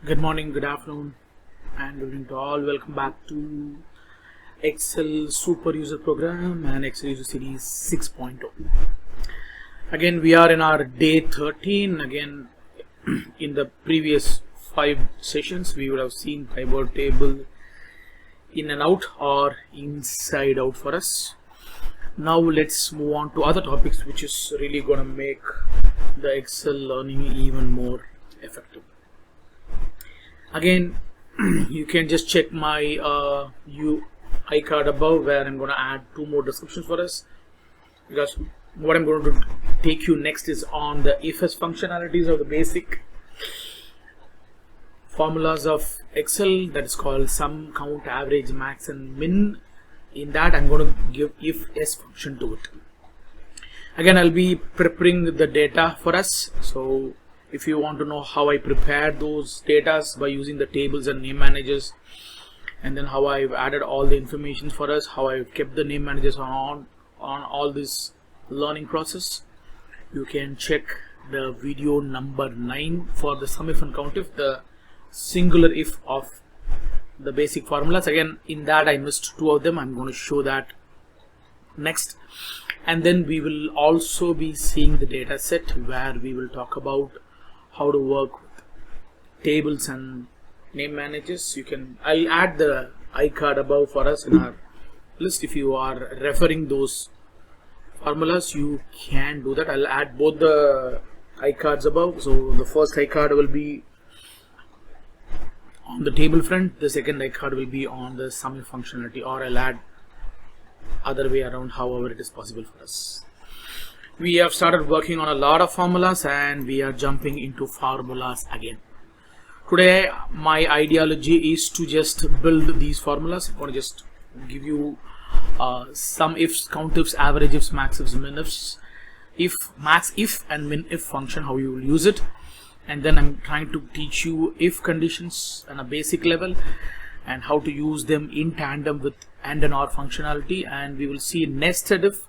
Good morning, good afternoon, and good evening to all. Welcome back to Excel Super User Program and Excel User Series 6.0. Again, we are in our day 13. Again, in the previous 5 sessions, we would have seen pivot table in and out or inside out for us. Now let's move on to other topics, which is really going to make the Excel learning even more effective. Again, you can just check my UI card above, where I'm going to add 2 more descriptions for us, because what I'm going to take you next is on the if-else functionalities of the basic formulas of Excel, that is called sum, count, average, max and min. In that, I'm going to give if-else function to it. Again, I'll be preparing the data for us. So if you want to know how I prepared those data by using the tables and name managers, and then how I've added all the information for us, how I've kept the name managers on all this learning process, you can check the video number 9 for the sum if and count if, the singular if of the basic formulas. Again, in that I missed 2 of them. I'm going to show that next. And then we will also be seeing the data set, where we will talk about how to work with tables and name managers. I'll add the iCard above for us in our list. If you are referring those formulas, you can do that. I'll add both the iCards above. So the first iCard will be on the table front, the second iCard will be on the sum if functionality, or I'll add other way around, however it is possible for us. We have started working on a lot of formulas, and we are jumping into formulas again. Today my ideology is to just build these formulas. I'm going to just give you sum ifs, count ifs, average ifs, max ifs, min ifs, max if and min if function, how you will use it. And then I'm trying to teach you if conditions on a basic level and how to use them in tandem with and or functionality. And we will see nested if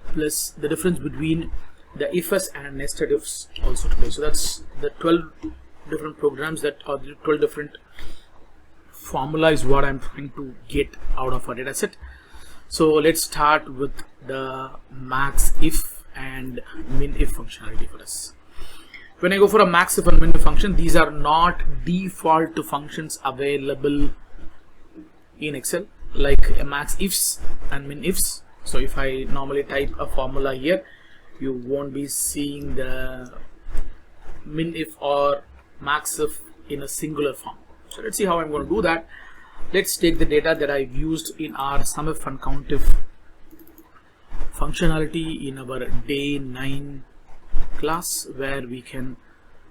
plus the difference between the if-else and nested ifs also today. So that's the 12 different programs, that are the 12 different formula is what I'm trying to get out of our data set. So let's start with the max if and min if functionality for us. When I go for a max if and min if function, these are not default functions available in Excel, like a max ifs and min ifs. So if I normally type a formula here, you won't be seeing the min if or max if in a singular form. So let's see how I'm going to do that. Let's take the data that I've used in our sum if and count if functionality in our day 9 class, where we can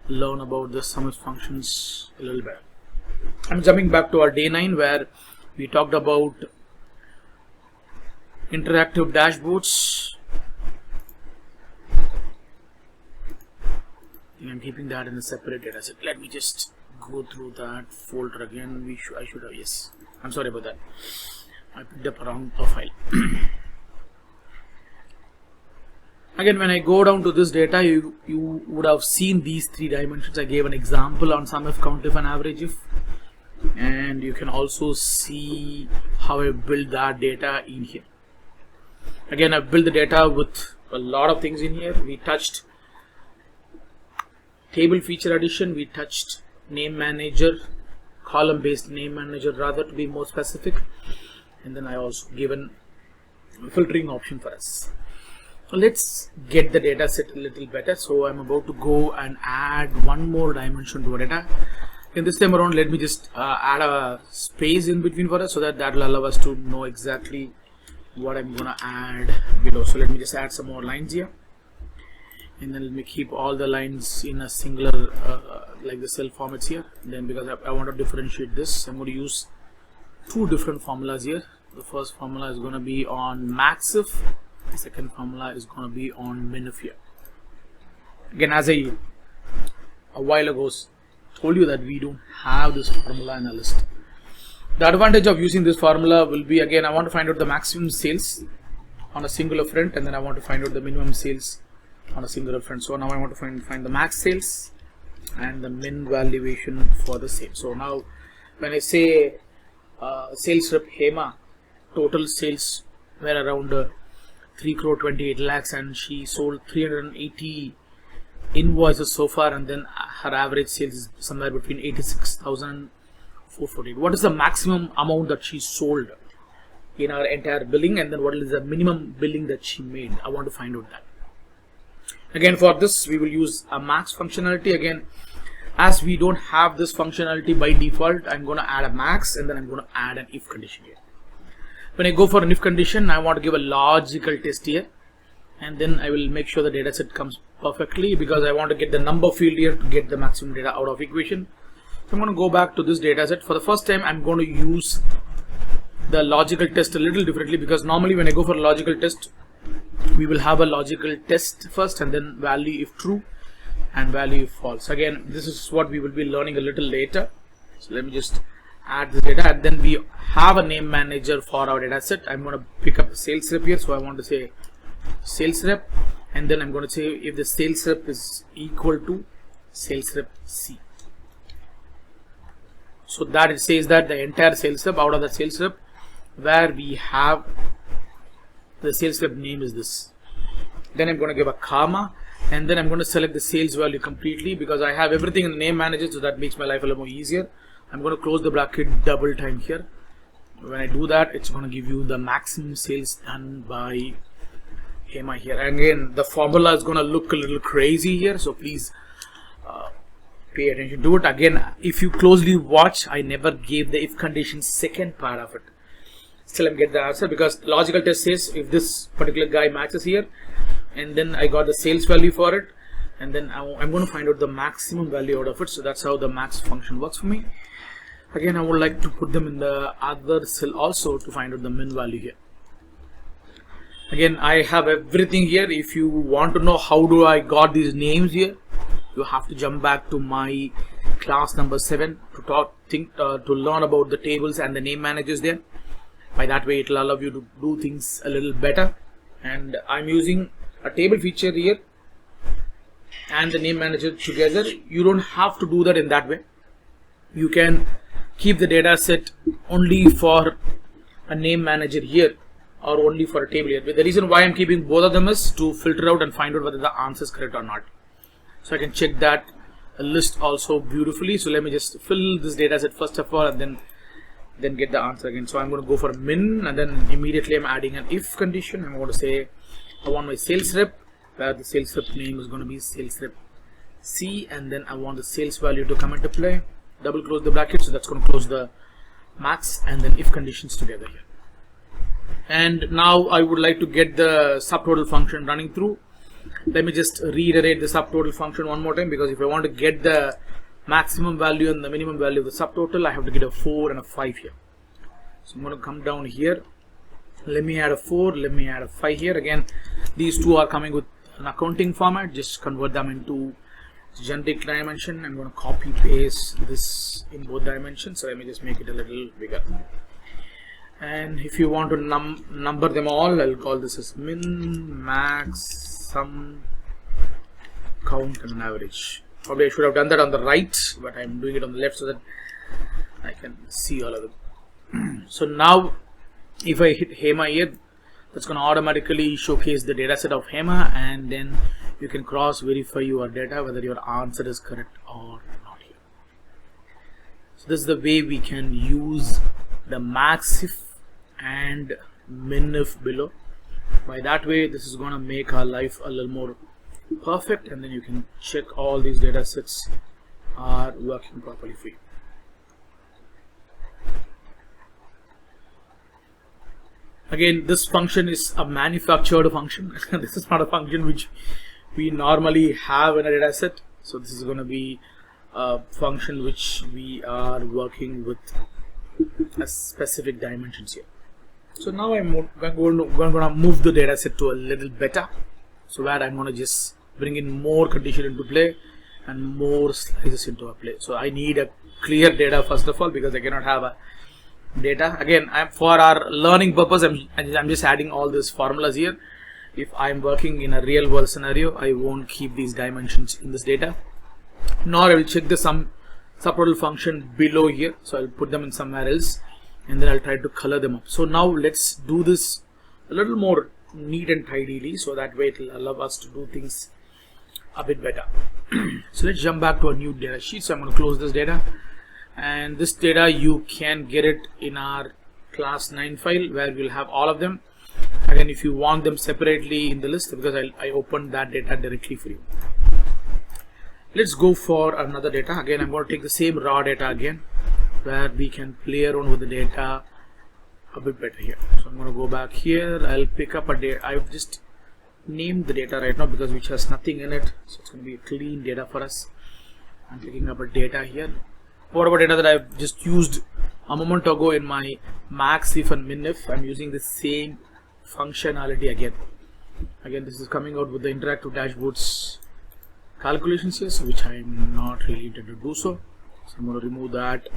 learn about the sum if functions a little better. I'm jumping back to our day 9, where we talked about interactive dashboards. I'm keeping that in a separate data set. Let me just go through that folder again. I should have, yes, I'm sorry about that, I picked up a wrong file. Again, when I go down to this data, you would have seen these 3 dimensions. I gave an example on sum if, count if and average if, and you can also see how I build that data in here. Again, I've built the data with a lot of things in here. We touched table feature addition, we touched name manager, column based name manager rather, to be more specific, and then I also given a filtering option for us. So let's get the data set a little better. So I'm about to go and add 1 more dimension to our data. And this time around, let me just add a space in between for us, so that will allow us to know exactly what I'm gonna add below. So let me just add some more lines here, and then let me keep all the lines in a singular like the cell formats here. Then, because I want to differentiate this, I'm going to use 2 different formulas here. The first formula is going to be on max if, the second formula is going to be on min if here. Again, as a while ago told you that we don't have this formula in a list. The advantage of using this formula will be, again, I want to find out the maximum sales on a singular front, and then I want to find out the minimum sales on a singular front. So now I want to find the max sales, and the min valuation for the same. So now when I say sales rep Hema, total sales were around 3 crore 28 lakhs, and she sold 380 invoices so far, and then her average sales is somewhere between 86,000 and 448. What is the maximum amount that she sold in our entire billing, and then what is the minimum billing that she made? I want to find out that. Again, for this we will use a max functionality. Again, as we don't have this functionality by default, I'm going to add a max, and then I'm going to add an if condition here. When I go for an if condition, I want to give a logical test here, and then I will make sure the data set comes perfectly, because I want to get the number field here to get the maximum data out of equation. So I'm going to go back to this data set. For the first time, I'm going to use the logical test a little differently, because normally when I go for a logical test, we will have a logical test first, and then value if true and value if false. Again, this is what we will be learning a little later. So let me just add the data, and then we have a name manager for our data set. I'm going to pick up a sales rep here, so I want to say sales rep, and then I'm going to say if the sales rep is equal to sales rep C. So that it says that the entire sales rep, out of the sales rep where we have the sales rep name is this. Then I'm going to give a comma, and then I'm going to select the sales value completely, because I have everything in the name manager, so that makes my life a little more easier. I'm going to close the bracket double time here. When I do that, it's going to give you the maximum sales done by Hema here. And again, the formula is going to look a little crazy here, so please pay attention to it. Again, if you closely watch, I never gave the if condition second part of it. Still I'm get the answer, because logical test says if this particular guy matches here, and then I got the sales value for it, and then I'm going to find out the maximum value out of it. So that's how the max function works for me. Again, I would like to put them in the other cell also to find out the min value here. Again, I have everything here. If you want to know how do I got these names here, you have to jump back to my class number 7 to learn about the tables and the name managers there. By that way, it will allow you to do things a little better. And I'm using a table feature here and the name manager together. You don't have to do that in that way. You can keep the data set only for a name manager here, or only for a table here. But the reason why I'm keeping both of them is to filter out and find out whether the answer is correct or not. So I can check that list also beautifully. So let me just fill this data set first of all, and then get the answer again. So I'm going to go for a min, and then immediately I'm adding an if condition. I'm going to say I want my sales rep, where the sales rep name is going to be sales rep C, and then I want the sales value to come into play. Double close the bracket, so that's going to close the max and then if conditions together here. And now I would like to get the subtotal function running through. Let me just reiterate the subtotal function one more time, because if I want to get the maximum value and the minimum value of the subtotal, I have to get a 4 and a 5 here. So I'm going to come down here. Let me add a 4, let me add a 5 here. Again, these two are coming with an accounting format. Just convert them into generic dimension. I'm going to copy paste this in both dimensions. So let me just make it a little bigger. And if you want to number them all, I'll call this as min, max, sum, count, and average. Probably I should have done that on the right, but I'm doing it on the left so that I can see all of them. So now if I hit Hema here, that's going to automatically showcase the data set of Hema, and then you can cross verify your data whether your answer is correct or not here. So this is the way we can use the max if and min if below. By that way, this is going to make our life a little more perfect, and then you can check all these data sets are working properly for you. Again, this function is a manufactured function. This is not a function which we normally have in a data set. So this is going to be a function which we are working with a specific dimensions here. So now I'm going to move the data set to a little better, so that I'm going to just bring in more condition into play and more slices into a play. So I need a clear data first of all, because I cannot have a data. Again, for our learning purpose, I'm just adding all these formulas here. If I'm working in a real world scenario, I won't keep these dimensions in this data. nor I will check the subtotal function below here. So I'll put them in somewhere else, and then I'll try to color them up. So now let's do this a little more neat and tidily, so that way it will allow us to do things a bit better. So let's jump back to a new data sheet. So I'm going to close this data, and this data you can get it in our class 9 file where we'll have all of them. Again, if you want them separately in the list, because I opened that data directly for you. Let's go for another data. Again, I'm going to take the same raw data again, where we can play around with the data a bit better here. So I'm going to go back here. I'll pick up a data. I've just named the data right now because which has nothing in it, so it's going to be a clean data for us. I'm picking up a data here. Whatever data that I've just used a moment ago in my max if and min if, I'm using the same functionality again. Again, this is coming out with the interactive dashboards calculations here, so which I'm not really intended to do so. So I'm going to remove that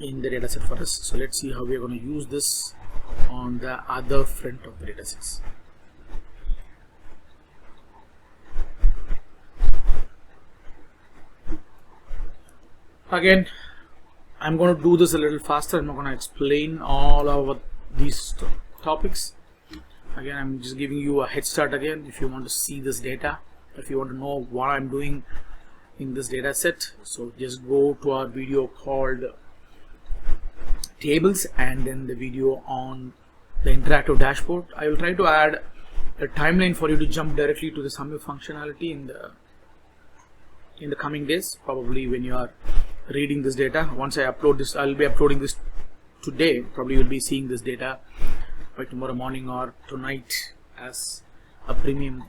in the data set for us. So let's see how we are going to use this on the other front of the data sets. Again, I'm going to do this a little faster. I'm not going to explain all of these topics. Again, I'm just giving you a head start again. If you want to see this data, if you want to know what I'm doing in this data set, so just go to our video called tables, and then the video on the interactive dashboard. I will try to add a timeline for you to jump directly to the summary functionality in the coming days, probably when you are reading this data. Once I upload this, I'll be uploading this today. Probably you'll be seeing this data by tomorrow morning or tonight as a premium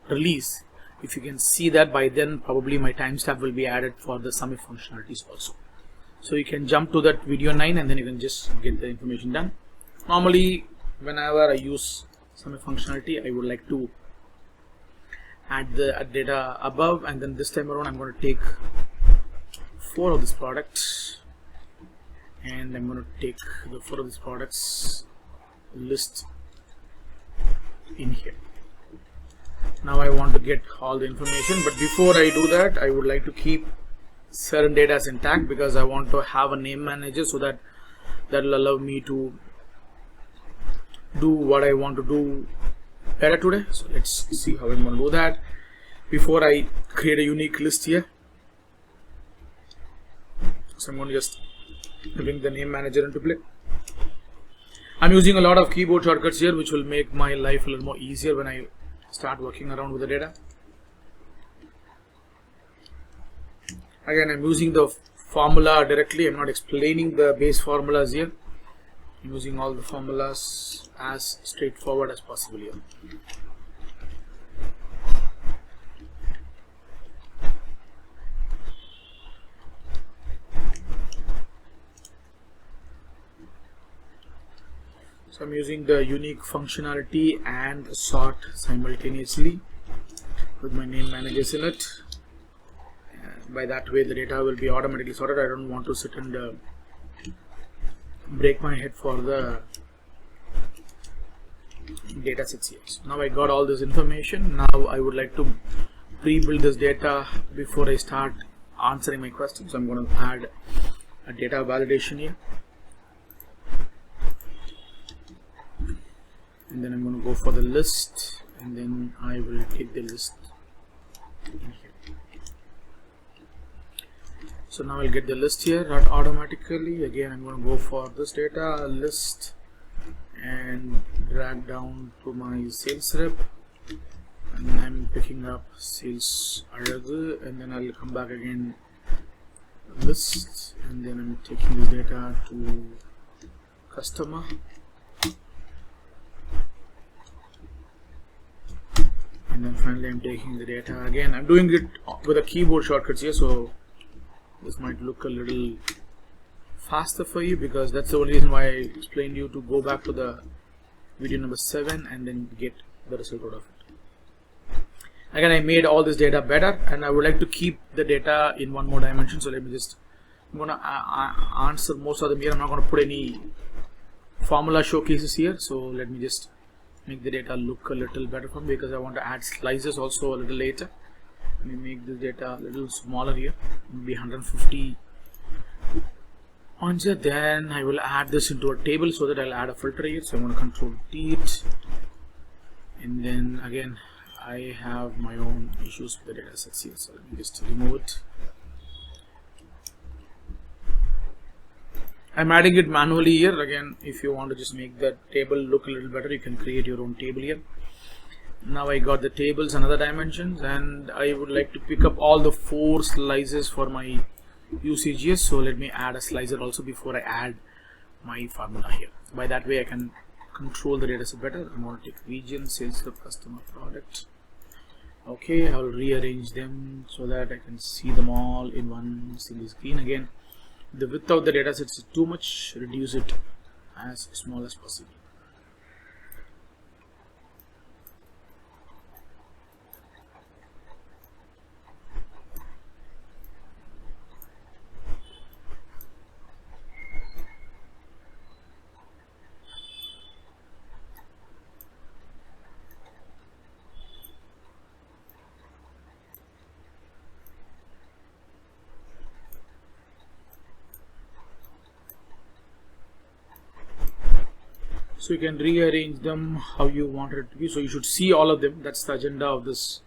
release. If you can see that by then, probably my timestamp will be added for the summary functionalities also. So you can jump to that video 9 and then you can just get the information done. Normally, whenever I use summary functionality, I would like to add the data above, and then this time around I'm going to take 4 of this product, and I'm going to take the 4 of these products list in here. Now I want to get all the information, but before I do that, I would like to keep certain data as intact because I want to have a name manager, so that will allow me to do what I want to do better today. So let's see how I'm going to do that. Before I create a unique list here, so I'm going to just bring the name manager into play. I'm using a lot of keyboard shortcuts here, which will make my life a little more easier when I start working around with the data. Again, I'm using the formula directly. I'm not explaining the base formulas here. I'm using all the formulas as straightforward as possible here. So I'm using the unique functionality and sort simultaneously with my name managers in it. By that way the data will be automatically sorted. I don't want to sit and break my head for the data sets here. So now I got all this information. Now I would like to pre-build this data before I start answering my questions. So I'm going to add a data validation here, and then I'm going to go for the list, and then I will take the list in here. So now I'll get the list here automatically. Again, I'm going to go for this data list and drag down to my sales rep, and I'm picking up sales Aragu, and then I'll come back again list, and then I'm taking this data to customer, and then finally I'm taking the data again. I'm doing it with a keyboard shortcuts here, so this might look a little faster for you, because that's the only reason why I explained you to go back to the video number 7 and then get the result out of it. Again, I made all this data better, and I would like to keep the data in one more dimension. So let me just, I'm going to answer most of them here. I'm not going to put any formula showcases here, so let me just make the data look a little better for me, because I want to add slices also a little later. Let me make this data a little smaller here, maybe 150 points here. Then I will add this into a table so that I'll add a filter here. So I'm going to control delete, and then again I have my own issues with the data sets here, so let me just remove it. I'm adding it manually here. Again, if you want to just make that table look a little better, you can create your own table here. Now I got the tables and other dimensions, and I would like to pick up all the 4 slices for my UCGS. So let me add a slicer also before I add my formula here. By that way I can control the data set better. I'm going to take region, sales rep, customer, product. Okay, I'll rearrange them so that I can see them all in one single screen. Again, the width of the data sets is too much, reduce it as small as possible. So you can rearrange them how you want it to be. So you should see all of them. That's the agenda of this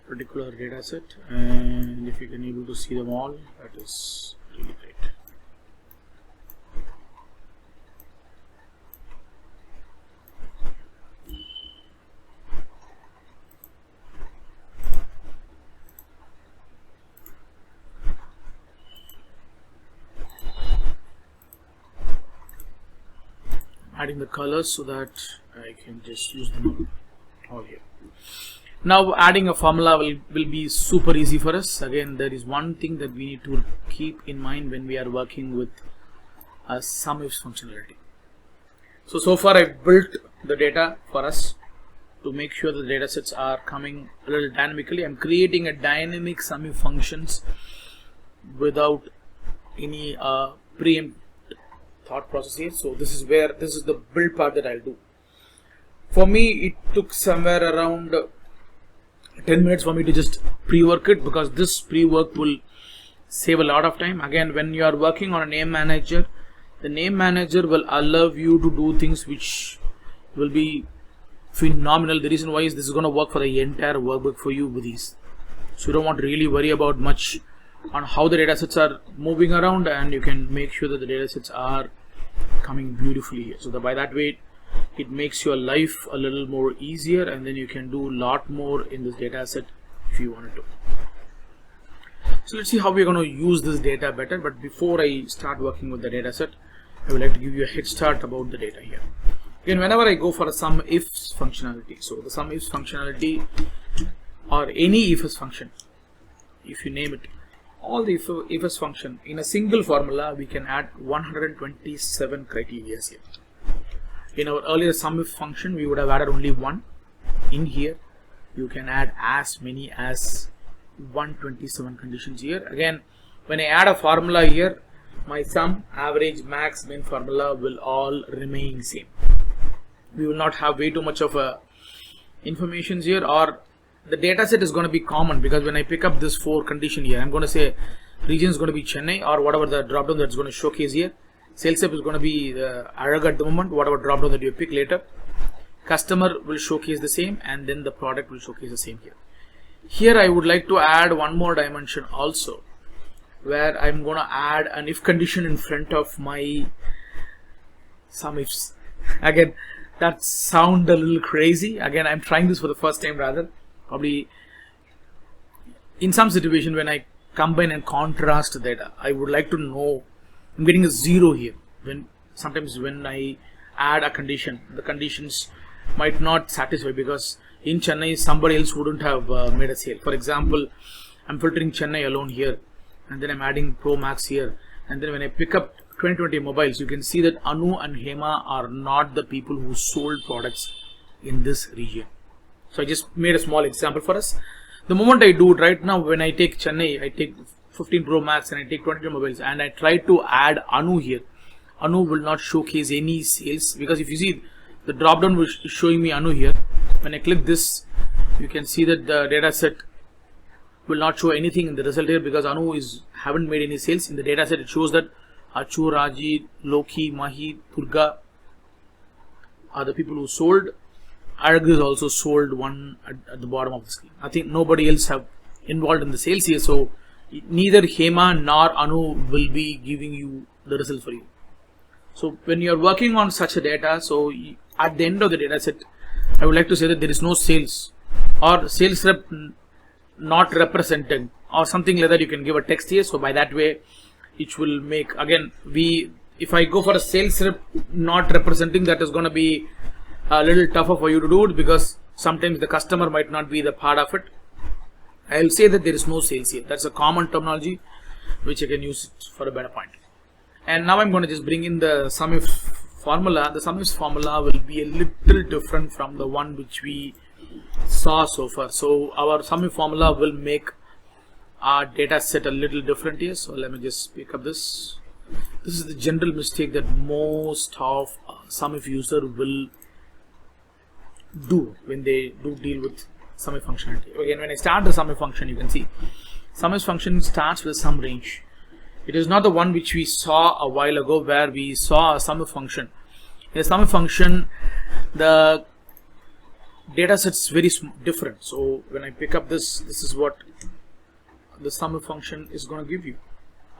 particular data set, and if you can able to see them all, that is really great. Adding the colors so that I can just use them all here. Now adding a formula will be super easy for us. Again, there is one thing that we need to keep in mind when we are working with a sum ifs functionality. So far I've built the data for us to make sure the data sets are coming a little dynamically. I'm creating a dynamic sum if functions without any preempt thought process here. So this is the build part that I'll do. For me, it took somewhere around 10 minutes for me to just pre-work it, because this pre-work will save a lot of time. Again, when you are working on a name manager, the name manager will allow you to do things which will be phenomenal. The reason why is this is going to work for the entire workbook for you with these. So you don't want to really worry about much on how the data sets are moving around, and you can make sure that the data sets are coming beautifully here. So by that way it makes your life a little more easier, and then you can do a lot more in this data set if you wanted to. So let's see how we're going to use this data better. But before I start working with the data set, I would like to give you a head start about the data here. Again, whenever I go for a sum ifs functionality, so the sum ifs functionality or any ifs function, if you name it, all the ifs function in a single formula, we can add 127 criteria here. In our earlier sum if function, we would have added only one. In here, you can add as many as 127 conditions here. Again, when I add a formula here, my sum, average, max, min formula will all remain same. We will not have way too much of information here, or the data set is going to be common, because when I pick up this 4 condition here, I'm going to say region is going to be Chennai, or whatever the drop down that's going to showcase here. Sales rep is going to be Arag at the moment, whatever drop down that you pick later. Customer will showcase the same, and then the product will showcase the same here. Here I would like to add one more dimension also, where I'm going to add an if condition in front of my sum ifs. Again, that sounds a little crazy. Again, I'm trying this for the first time rather. Probably in some situation when I combine and contrast data, I would like to know I'm getting a 0 here. Sometimes when I add a condition, the conditions might not satisfy, because in Chennai somebody else wouldn't have made a sale. For example, I'm filtering Chennai alone here, and then I'm adding Pro Max here, and then when I pick up 2020 mobiles, you can see that Anu and Hema are not the people who sold products in this region. So I just made a small example for us. The moment I do it right now, when I take Chennai, I take 15 Pro Max and I take 22 mobiles, and I try to add Anu here, Anu will not showcase any sales, because if you see the drop down is showing me Anu here. When I click this, you can see that the data set will not show anything in the result here because Anu haven't made any sales. In the data set it shows that Achu, Raji, Loki, Mahi, Durga are the people who sold. Arag is also sold one at the bottom of the screen. I think nobody else have involved in the sales here, so neither Hema nor Anu will be giving you the result for you. So when you are working on such a data, so at the end of the data set, I would like to say that there is no sales or sales rep not represented or something like that. You can give a text here, so by that way it will make, again, if I go for a sales rep not representing, that is going to be a little tougher for you to do it because sometimes the customer might not be the part of it. I'll say that there is no sales here. That's a common terminology which I can use for a better point. And now I'm going to just bring in the sum if formula. The sum if formula will be a little different from the one which we saw so far. So our sum if formula will make our data set a little different here. So let me just pick up this. This is the general mistake that most of sum if user will do when they do deal with sum if functionality. Again, when I start the sum if function, you can see sum if function starts with some range. It is not the one which we saw a while ago where we saw a sum if function. In a sum if function, the data set is very different. So when I pick up this is what the sum if function is going to give you.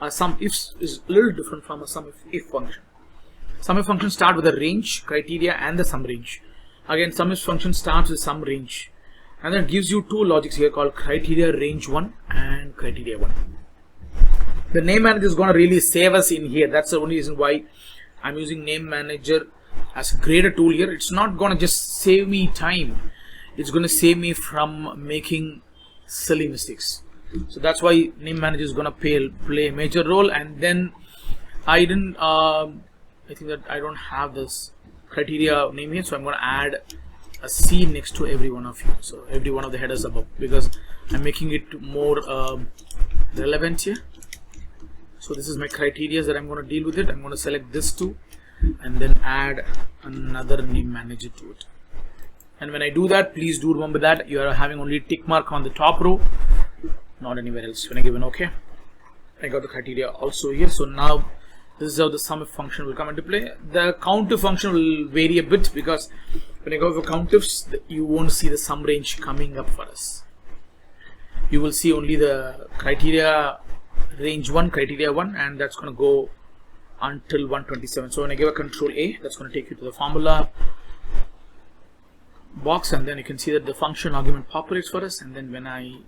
A sum if is a little different from a sum if function. Sum if function start with a range, criteria, and the sum range. Again, sum if function starts with some range, and then it gives you two logics here called criteria range 1 and criteria 1. The name manager is going to really save us in here. That's the only reason why I'm using name manager as a greater tool here. It's not going to just save me time, it's going to save me from making silly mistakes. So that's why name manager is going to play a major role. And then I think that I don't have this criteria name here, so I'm going to add a C next to every one of you, so every one of the headers above, because I'm making it more relevant here. So this is my criteria that I'm going to deal with it. I'm going to select this too and then add another name manager to it. And when I do that, please do remember that you are having only tick mark on the top row, not anywhere else. When I give an OK, I got the criteria also here. So now this is how the sum if function will come into play. The countif function will vary a bit because when I go for countifs, you won't see the sum range coming up for us. You will see only the criteria range 1, criteria 1, and that's going to go until 127. So when I give a control A, that's going to take you to the formula box, and then you can see that the function argument populates for us. And then when I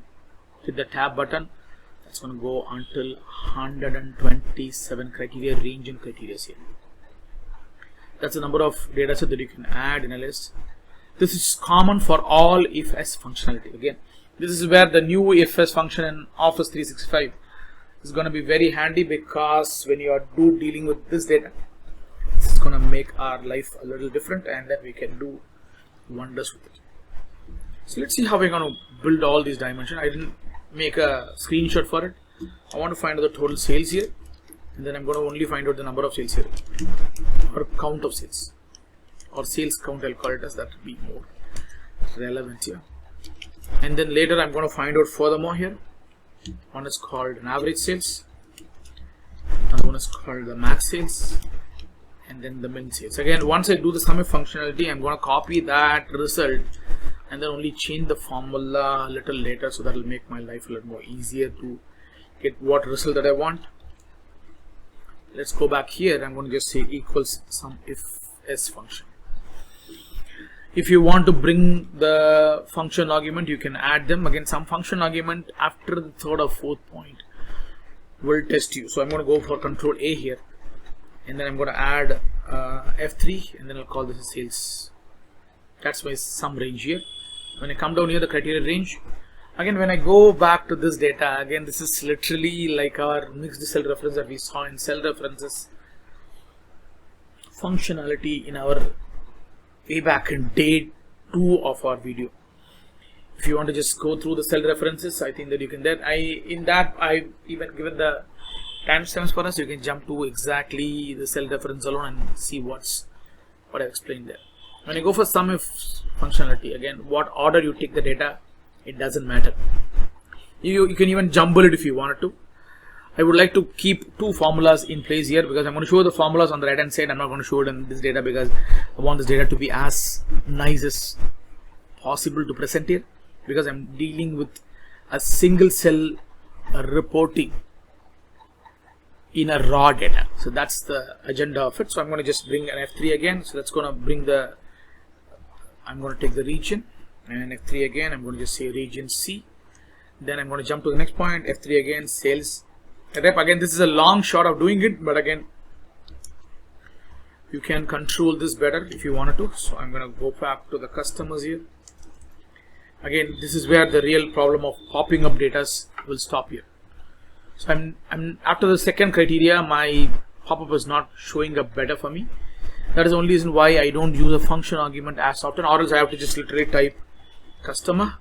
hit the tab button, that's going to go until 127 criteria range and criteria here. That's the number of data set that you can add in a list. This is common for all if-else functionality. Again, this is where the new if-else function in Office 365 is going to be very handy, because when you are dealing with this data, this is going to make our life a little different, and then we can do wonders with it. So let's see how we're going to build all these dimensions. I didn't make a screenshot for it. I want to find out the total sales here, and then I'm going to only find out the number of sales here, or count of sales, or sales count. I'll call it as that, will be more relevant here. And then later I'm going to find out furthermore here. One is called an average sales, another one is called the max sales, and then the min sales. Again, once I do the sum if functionality, I'm going to copy that result and then only change the formula a little later, so that will make my life a little more easier to get what result that I want. Let's go back here. I'm going to just say equals sum if s function. If you want to bring the function argument, you can add them. Again, some function argument after the third or fourth point will test you. So I'm going to go for control A here, and then I'm going to add F3, and then I'll call this a sales. That's my sum range here. When I come down here, the criteria range. Again, when I go back to this data, again, this is literally like our mixed cell reference that we saw in cell references functionality in our way back in day 2 of our video. If you want to just go through the cell references, I think that you can. I even given the timestamps for us. You can jump to exactly the cell reference alone and see what I explained there. When you go for sum if functionality, again, what order you take the data, it doesn't matter. You can even jumble it if you wanted to. I would like to keep two formulas in place here because I'm going to show the formulas on the right hand side. I'm not going to show it in this data because I want this data to be as nice as possible to present here, because I'm dealing with a single cell reporting in a raw data. So that's the agenda of it. So I'm going to just bring an F3 again. So that's going to bring the, I'm going to take the region and F3 again. I'm going to just say region C. Then I'm going to jump to the next point, F3 again, sales rep. Again, this is a long shot of doing it, but again, you can control this better if you wanted to. So I'm going to go back to the customers here. Again, this is where the real problem of popping up data will stop here. So I'm after the second criteria, my pop-up is not showing up better for me. That is the only reason why I don't use a function argument as often, or else I have to just literally type customer,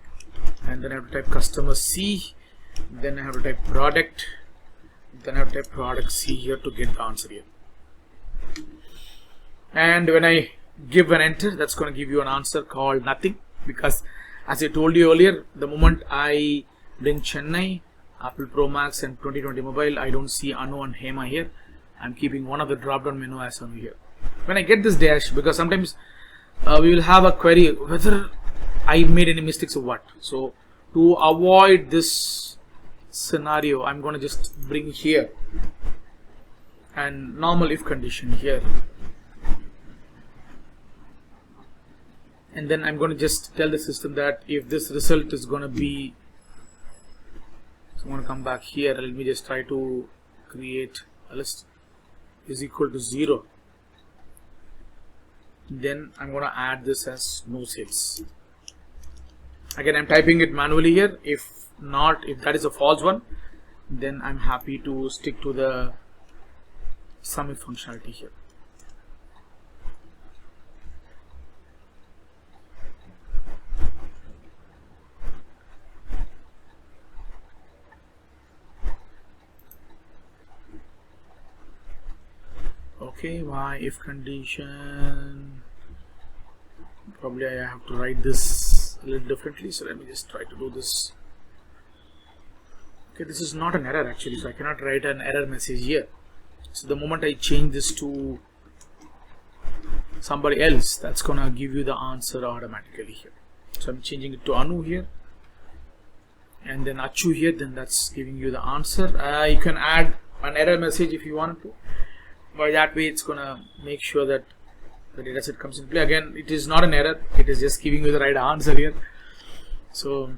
and then I have to type customer C, then I have to type product, then I have to type product C here to get the answer here. And when I give an enter, that's going to give you an answer called nothing, because as I told you earlier, the moment I bring Chennai, Apple Pro Max and 2020 mobile, I don't see Anu and Hema here. I'm keeping one of the drop down menu as Anu here. When I get this dash, because sometimes we will have a query whether I made any mistakes or what. So to avoid this scenario, I'm going to just bring here and normal if condition here, and then I'm going to just tell the system that if this result is going to be, so I'm going to come back here, let me just try to create a list is equal to 0, then I'm going to add this as no sales. Again, I'm typing it manually here. If not, if that is a false one, then I'm happy to stick to the sum if functionality here. Okay, why if condition, probably I have to write this a little differently, so let me just try to do this. Okay, this is not an error actually, so I cannot write an error message here. So the moment I change this to somebody else, that's gonna give you the answer automatically here. So I'm changing it to Anu here, and then Achu here, then that's giving you the answer. You can add an error message if you want to. By that way, it's gonna make sure that the dataset comes in play. Again, it is not an error, it is just giving you the right answer here. So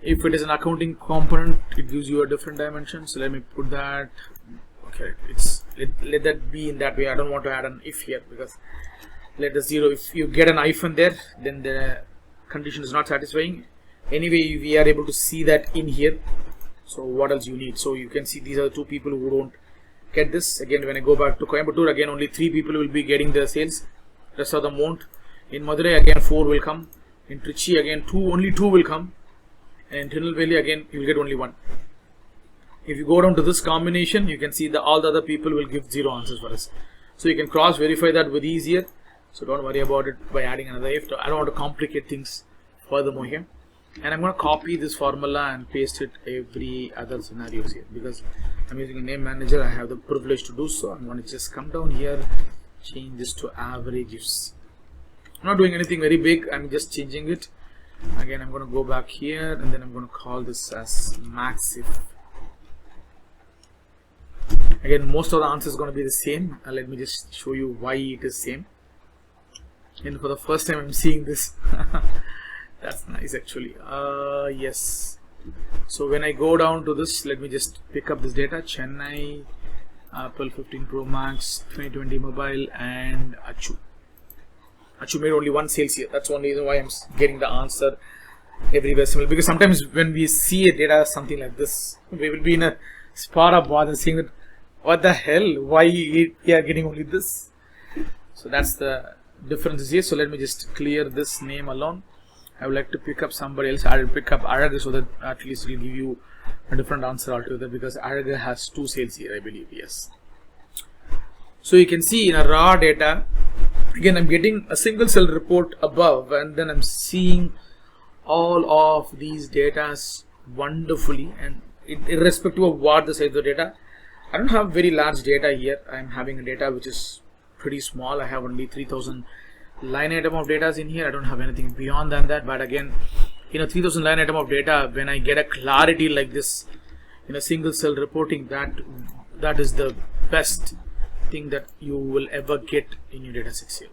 if it is an accounting component, it gives you a different dimension. So let me put that. Okay, let that be in that way. I don't want to add an if here, because let the 0, if you get an hyphen there, then the condition is not satisfying. Anyway, we are able to see that in here. So what else you need? So you can see these are the two people who don't get this. Again, when I go back to Coimbatore, again only 3 people will be getting the sales, rest of them won't. In Madurai, again 4 will come. In Trichy, again only 2 will come. And in Tirunelveli, again you will get only 1. If you go down to this combination, you can see that all the other people will give 0 answers for us. So you can cross verify that with ease here. So don't worry about it by adding another if. I don't want to complicate things furthermore here. And I'm going to copy this formula and paste it every other scenarios here, because I'm using a name manager. I have the privilege to do so. I'm going to just come down here, change this to average ifs. I'm not doing anything very big, I'm just changing it. Again, I'm going to go back here, and then I'm going to call this as max if. Again, most of the answers is going to be the same. Let me just show you why it is same. And for the first time I'm seeing this. That's nice actually. Yes. So when I go down to this, let me just pick up this data. Chennai, Apple 15 Pro Max, 2020 mobile, and Achu. Achu made only 1 sales here. That's one reason why I'm getting the answer everywhere similar. Because sometimes when we see a data something like this, we will be in a spot of bother saying that what the hell, why we are getting only this. So that's the difference here. So let me just clear this name alone. I would like to pick up somebody else. I will pick up Araga, so that at least it will give you a different answer altogether, because Araga has 2 sales here, I believe. Yes. So you can see in a raw data, again I'm getting a single cell report above, and then I'm seeing all of these datas wonderfully, and irrespective of what the size of the data. I don't have very large data here. I'm having a data which is pretty small. I have only 3000 line item of data in here. I don't have anything beyond than that. But again, in a 3000 line item of data, when I get a clarity like this in a single cell reporting, that is the best thing that you will ever get in your data sets here.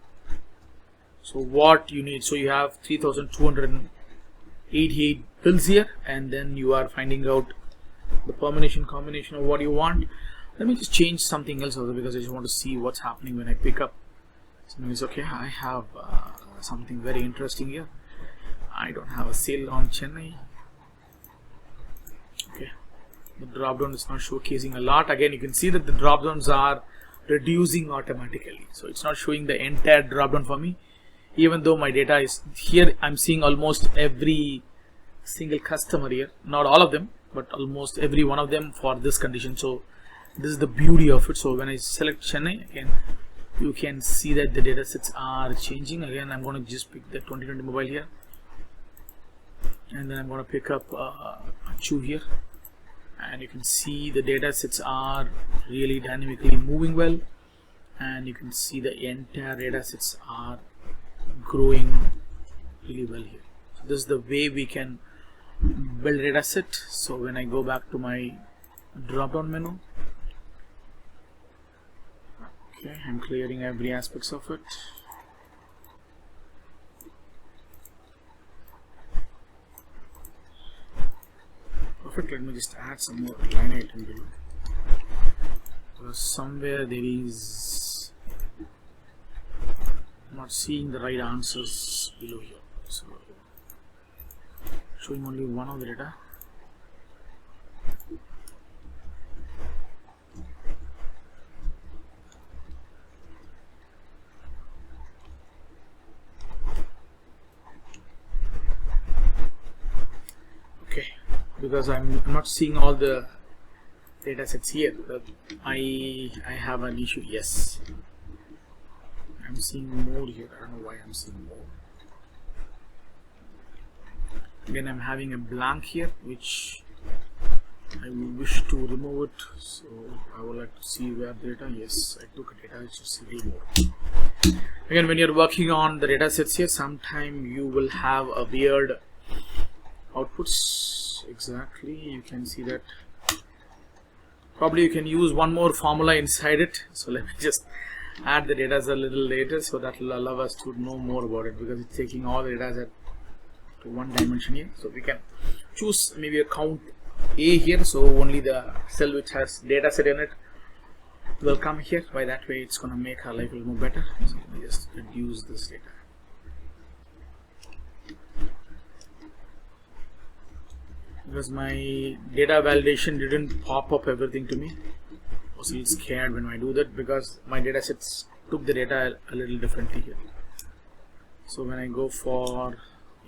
So what you need, so you have 3288 bills here, and then you are finding out the permutation combination of what you want. Let me just change something else over, because I just want to see what's happening when I pick up something. Is okay. I have something very interesting here. I don't have a sale on Chennai. Okay, the drop down is not showcasing a lot. Again, you can see that the drop downs are reducing automatically, so it's not showing the entire drop down for me, even though my data is here. I'm seeing almost every single customer here, not all of them, but almost every one of them for this condition. So this is the beauty of it. So when I select Chennai, again you can see that the data sets are changing. Again, I'm going to just pick the 2020 mobile here, and then I'm going to pick up Chu here, and you can see the data sets are really dynamically moving well, and you can see the entire data sets are growing really well here. So this is the way we can build data set. So when I go back to my drop down menu, okay, I'm clearing every aspects of it. Perfect. Let me just add some more line item below, because somewhere there is, I'm not seeing the right answers below here. So showing only one of the data. Okay, because I'm not seeing all the data sets here. I have an issue. Yes, I'm seeing more here. I don't know why I'm seeing more. Again, I'm having a blank here, which I wish to remove it. So I would like to see where the data. Yes, I took a data. It's just remove. Again, when you're working on the data sets here, sometime you will have a weird outputs. Exactly, you can see that. Probably you can use one more formula inside it. So let me just add the data a little later, so that will allow us to know more about it, because it's taking all the data to one dimension here. So we can choose maybe a count A here, so only the cell which has data set in it will come here. By that way, it's going to make our life a little more better. So let me just reduce this data. Because my data validation didn't pop up everything to me. I was a little scared when I do that, because my data sets took the data a little differently here. So when I go for,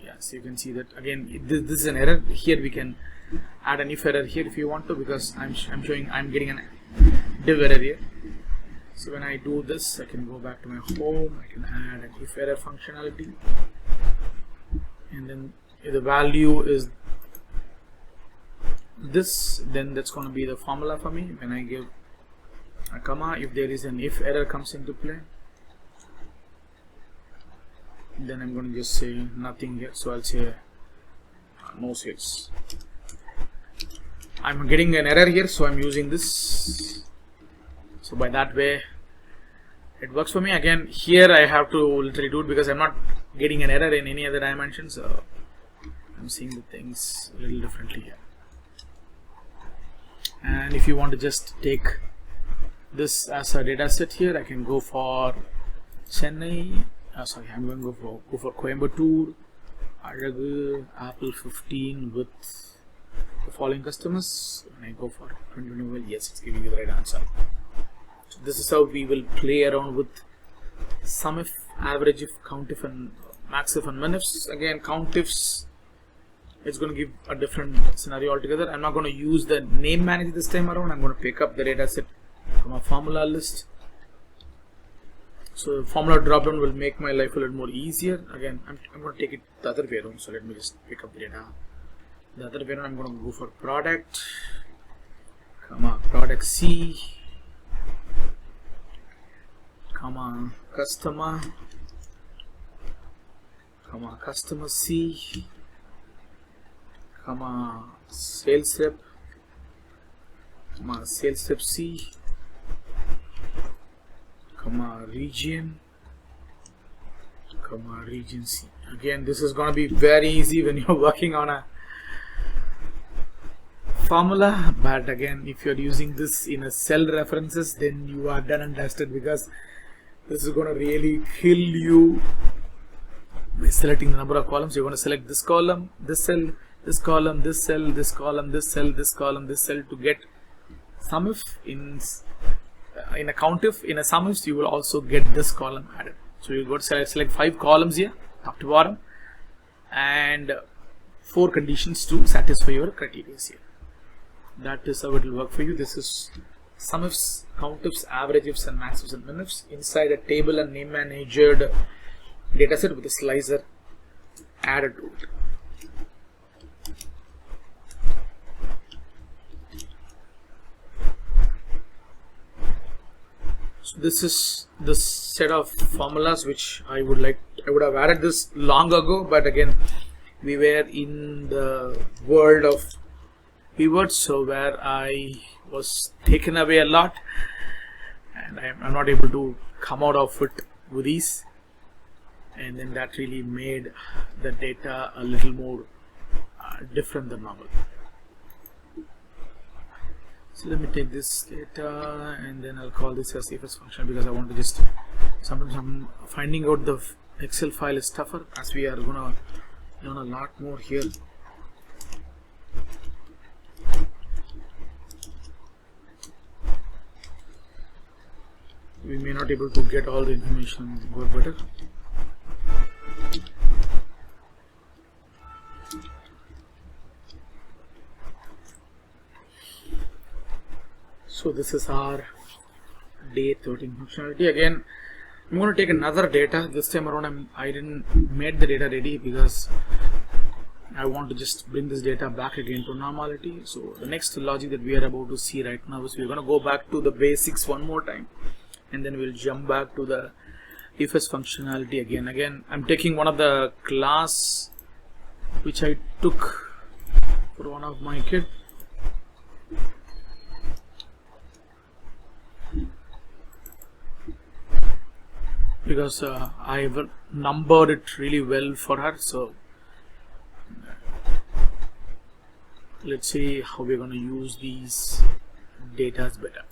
yes, you can see that again this is an error here. We can add an if error here if you want to, because I'm getting an div error here. So when I do this, I can go back to my home, I can add an if error functionality, and then if the value is this, then that's going to be the formula for me. When I give a comma, if there is an if error comes into play, then I'm going to just say nothing here. So I'll say no sales. I'm getting an error here, so I'm using this. So by that way it works for me. Again, here I have to literally do it, because I'm not getting an error in any other dimension, so I'm seeing the things a little differently here. And if you want to just take this as a data set here, I can go for Chennai. I'm going to go for Coimbatore, Alagu, Apple 15 with the following customers. When I go for 2020, yes, it's giving you the right answer. So this is how we will play around with sum if, average if, count if, and max if, and min ifs. Again, count ifs, it's going to give a different scenario altogether. I'm not going to use the name manager this time around. I'm going to pick up the data set from a formula list. So the formula dropdown will make my life a little more easier. Again, I'm going to take it the other way around. So let me just pick up the data The other way around, I'm going to go for product, comma product C, comma customer, comma customer C, comma sales rep, comma sales rep C, comma region, comma region C. Again, this is going to be very easy when you're working on a formula, but again, if you're using this in a cell references, then you are done and dusted, because this is going to really kill you by selecting the number of columns. You're going to select this column, this cell, this column, this cell, this column, this cell, this column, this cell to get SUMIF. In a COUNTIF, in a SUMIF, you will also get this column added. So you go to select 5 columns here, top to bottom, and 4 conditions to satisfy your criteria here. That is how it will work for you. This is SUMIFs, COUNTIFs, averageifs, and maxifs and minifs inside a table and name managered dataset with a slicer added to it. So this is the set of formulas which I would have added this long ago, but again, we were in the world of pivots, so where I was taken away a lot, and I'm not able to come out of it with ease, and then that really made the data a little more different than normal. So let me take this data and then I'll call this as CFS function, because I want to just, sometimes I'm finding out the Excel file is tougher, as we are gonna learn a lot more here. We may not be able to get all the information work better. So this is our day 13 functionality. Again, I'm going to take another data. This time around I didn't make the data ready because I want to just bring this data back again to normality. So the next logic that we are about to see right now is we're going to go back to the basics one more time, and then we'll jump back to the ifs functionality again. Again, I'm taking one of the class which I took for one of my kids. Because I've numbered it really well for her. So let's see how we're going to use these data better.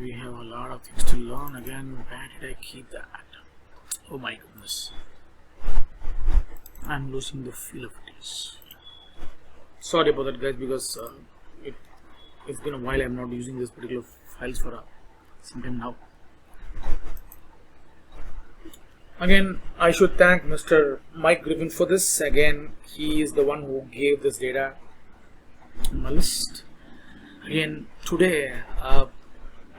We have a lot of things to learn. Again, where did I keep that? Oh my goodness, I'm losing the feel of this. Sorry about that, guys, because it's been a while. I'm not using this particular files for some time now. Again, I should thank Mr. Mike Griffin for this. Again, he is the one who gave this data on my list. Again, today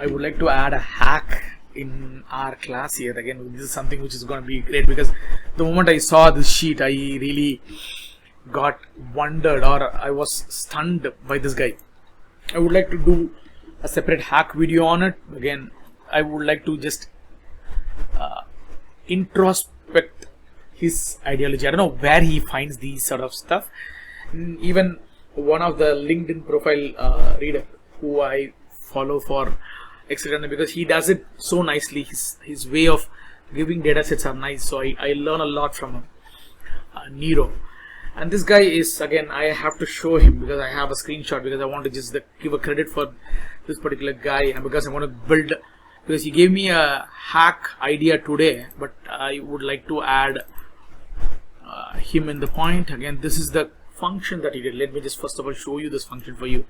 I would like to add a hack in our class here. Again, this is something which is going to be great, because the moment I saw this sheet, I really got wondered, or I was stunned by this guy. I would like to do a separate hack video on it. Again, I would like to just introspect his ideology. I don't know where he finds these sort of stuff. Even one of the LinkedIn profile reader who I follow for Excel, because he does it so nicely. His way of giving data sets are nice, so I learn a lot from him. Nero, and this guy is, again, I have to show him because I have a screenshot, because I want to just give a credit for this particular guy, and because I want to build, because he gave me a hack idea today, but I would like to add him in the point. Again, this is the function that he did. Let me just first of all show you this function for you.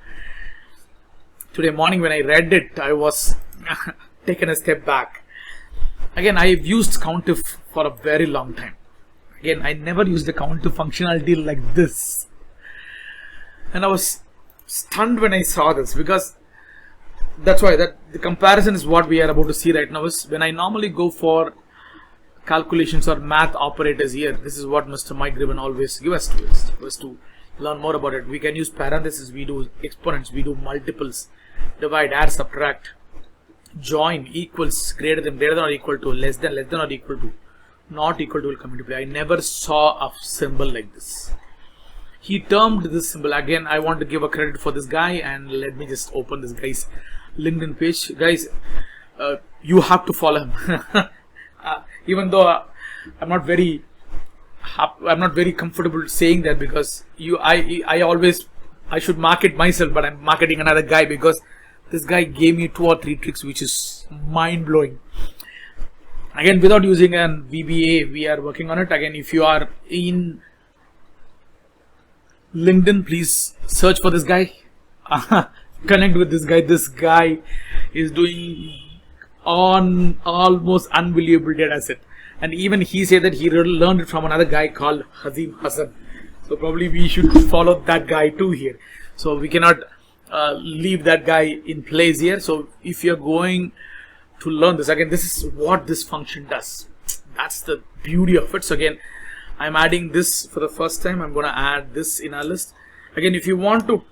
today morning when I read it, I was taken a step back. Again, I've used COUNTIF for a very long time. Again, I never used the COUNTIF functionality like this. And I was stunned when I saw this, because that's why that the comparison is what we are about to see right now. Is when I normally go for calculations or math operators here, this is what Mr. Mike Griven always give us to learn more about it. We can use parentheses, we do exponents, we do multiples, divide, add, subtract, join, equals, greater than or equal to, less than or equal to, not equal to will come into play. I never saw a symbol like this. He termed this symbol. Again, I want to give a credit for this guy, and let me just open this guy's LinkedIn page. Guys, you have to follow him. Even though I'm not very comfortable saying that, because I should market myself, but I'm marketing another guy, because this guy gave me 2 or 3 tricks which is mind-blowing. Again, without using an VBA, we are working on it. Again, if you are in LinkedIn, please search for this guy. Connect with this guy. This guy is doing on almost unbelievable data set, and even he said that he learned it from another guy called Hazim Hassan. So probably we should follow that guy too here. So we cannot leave that guy in place here. So if you're going to learn this, again, this is what this function does. That's the beauty of it. So again, I'm adding this for the first time. I'm going to add this in our list. Again, if you want to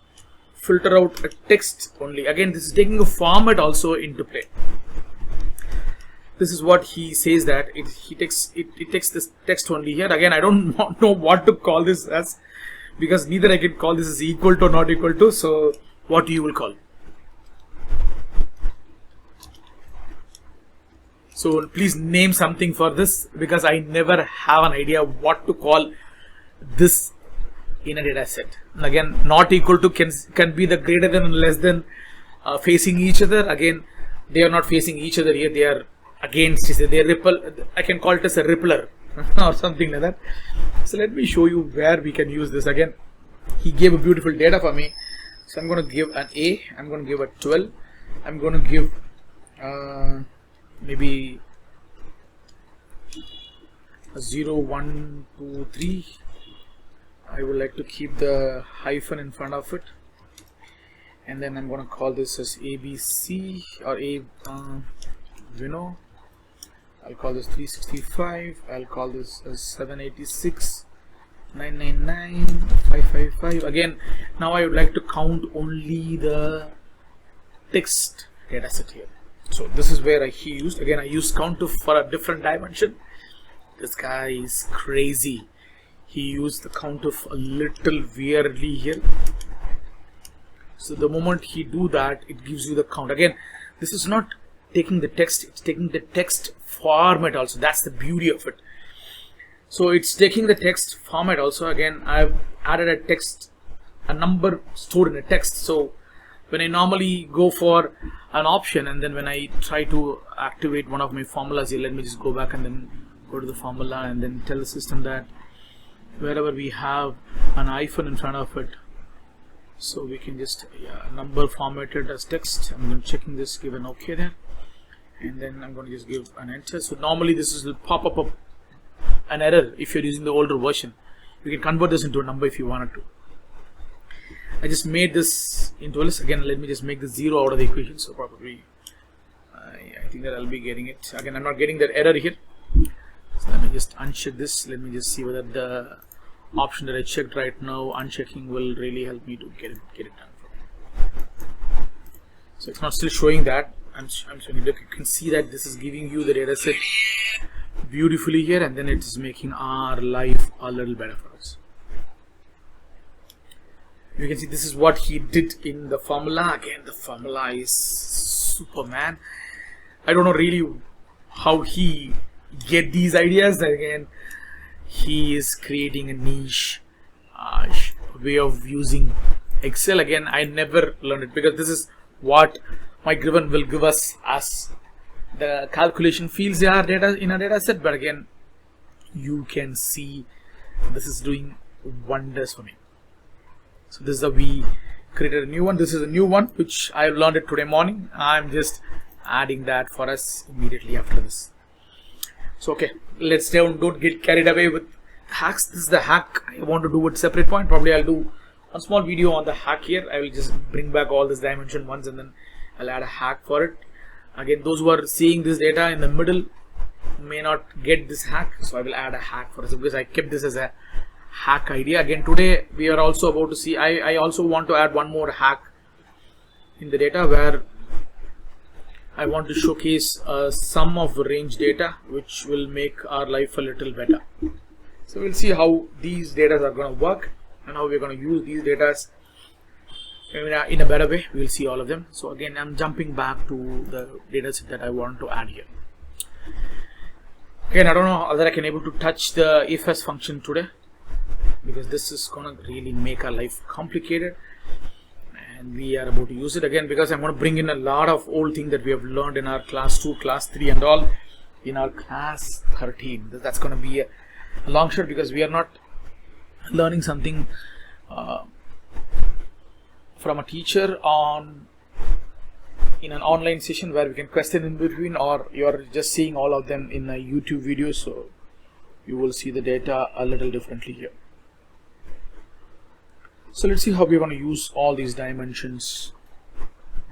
filter out a text only, again, this is taking a format also into play. This is what he says, that it takes this text only here. Again, I don't know what to call this as, because neither I can call this as equal to or not equal to. So what you will call? So please name something for this, because I never have an idea what to call this in a data set. And again, not equal to can be the greater than and less than facing each other. Again, they are not facing each other here. They are against each other. They ripple. I can call it as a rippler or something like that. So let me show you where we can use this. Again, he gave a beautiful data for me. So I'm going to give an A. I'm going to give a 12. I'm going to give maybe a 0, 1, 2, 3. I would like to keep the hyphen in front of it, and then I'm going to call this as ABC or I'll call this 365. I'll call this as 786, 999, 555. Again, now I would like to count only the text data set here. So this is where he used. Again, I use COUNTIF for a different dimension. This guy is crazy. He used the COUNTIF a little weirdly here. So the moment he do that, it gives you the count. Again, this is not taking the text, it's taking the text format also. That's the beauty of it. So it's taking the text format also. Again, I've added a text, a number stored in a text. So when I normally go for an option, and then when I try to activate one of my formulas here, let me just go back and then go to the formula and then tell the system that wherever we have an hyphen in front of it, so we can just number formatted as text. I'm going to checking this, give an OK there, and then I'm going to just give an enter. So normally this will pop up an error if you're using the older version. You can convert this into a number if you wanted to. I just made this into a list. Again, let me just make the 0 out of the equation. So probably I think that I'll be getting it. Again, I'm not getting that error here. So let me just uncheck this. Let me just see whether the option that I checked right now, unchecking, will really help me to get it done for me. So it's not still showing that. I'm showing you. Look, you can see that this is giving you the data set beautifully here, and then it is making our life a little better for us. You can see this is what he did in the formula. Again, the formula is Superman. I don't know really how he get these ideas. Again, he is creating a niche way of using Excel. Again, I never learned it, because this is what Mike Griven will give us as the calculation fields in our data set. But again, you can see this is doing wonders for me. So this is how we created a new one. This is a new one which I learned it today morning. I'm just adding that for us immediately after this. So okay, let's don't get carried away with hacks. This is the hack I want to do with separate point. Probably I'll do a small video on the hack here. I will just bring back all this dimension ones and then I'll add a hack for it. Again, those who are seeing this data in the middle may not get this hack, so I will add a hack for us because I kept this as a hack idea. Again, today we are also about to see, I also want to add one more hack in the data where I want to showcase some of range data which will make our life a little better. So we'll see how these data are going to work and how we're going to use these data in a better way. We'll see all of them. So again, I'm jumping back to the data set that I want to add here. Again, I don't know whether I can able to touch the ifs function today because this is going to really make our life complicated. And we are about to use it again because I'm going to bring in a lot of old things that we have learned in our class 2, class 3 and all in our class 13. That's going to be a long shot because we are not learning something from a teacher in an online session where we can question in between, or you are just seeing all of them in a YouTube video, so you will see the data a little differently here. So let's see how we're going to use all these dimensions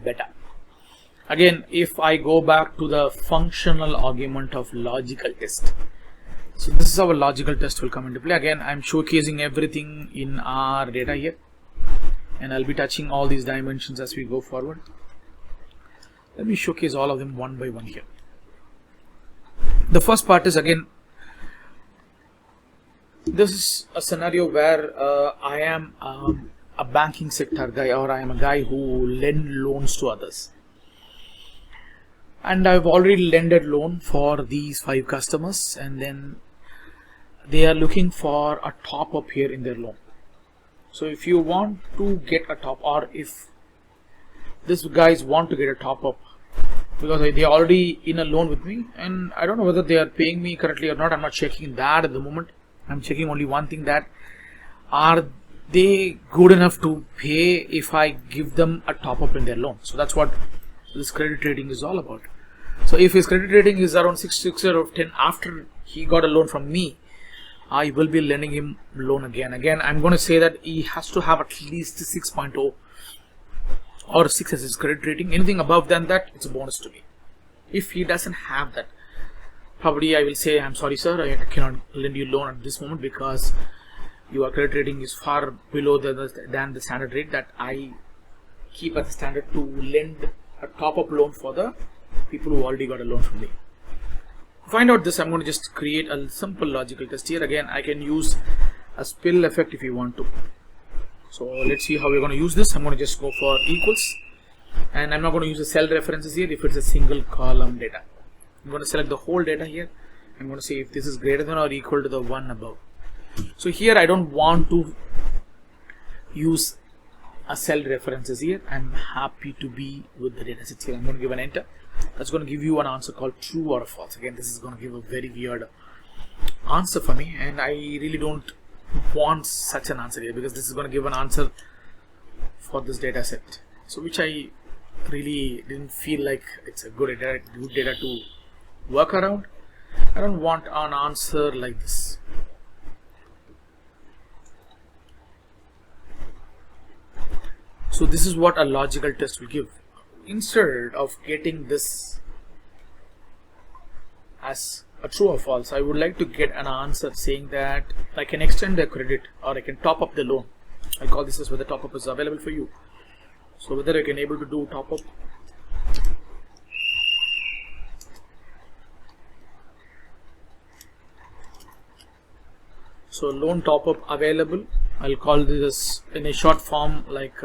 better. Again, if I go back to the functional argument of logical test, so this is how a logical test will come into play. Again, I'm showcasing everything in our data here, and I'll be touching all these dimensions as we go forward. Let me showcase all of them one by one here. The first part is, again, this is a scenario where I am a banking sector guy, or I am a guy who lend loans to others. And I've already lended loan for these 5 customers, and then they are looking for a top up here in their loan. So if you want to get a top, or if these guys want to get a top up because they are already in a loan with me, and I don't know whether they are paying me correctly or not. I'm not checking that at the moment. I'm checking only one thing, that are they good enough to pay if I give them a top up in their loan. So that's what this credit rating is all about. So if his credit rating is around 6 out of 10 after he got a loan from me, I will be lending him loan again. I'm going to say that he has to have at least 6.0 or 6 as his credit rating. Anything above than that, it's a bonus to me. If he doesn't have that, probably I will say, I'm sorry sir, I cannot lend you loan at this moment because your credit rating is far below than the standard rate that I keep as the standard to lend a top-up loan for the people who already got a loan from me. To find out this, I'm going to just create a simple logical test here. Again, I can use a spill effect if you want to. So let's see how we're going to use this. I'm going to just go for equals, and I'm not going to use the cell references here if it's a single column data. I'm going to select the whole data here. I'm going to say if this is greater than or equal to the one above. So here I don't want to use a cell references here. I'm happy to be with the data sets here. I'm going to give an enter. That's going to give you an answer called true or false. Again, this is going to give a very weird answer for me, and I really don't want such an answer here because this is going to give an answer for this data set, so which I really didn't feel like it's a good data to work around. I don't want an answer like this. So this is what a logical test will give. Instead of getting this as a true or false, I would like to get an answer saying that I can extend the credit or I can top up the loan. I call this as whether top up is available for you. So whether I can able to do top up. So loan top up available. I'll call this in a short form like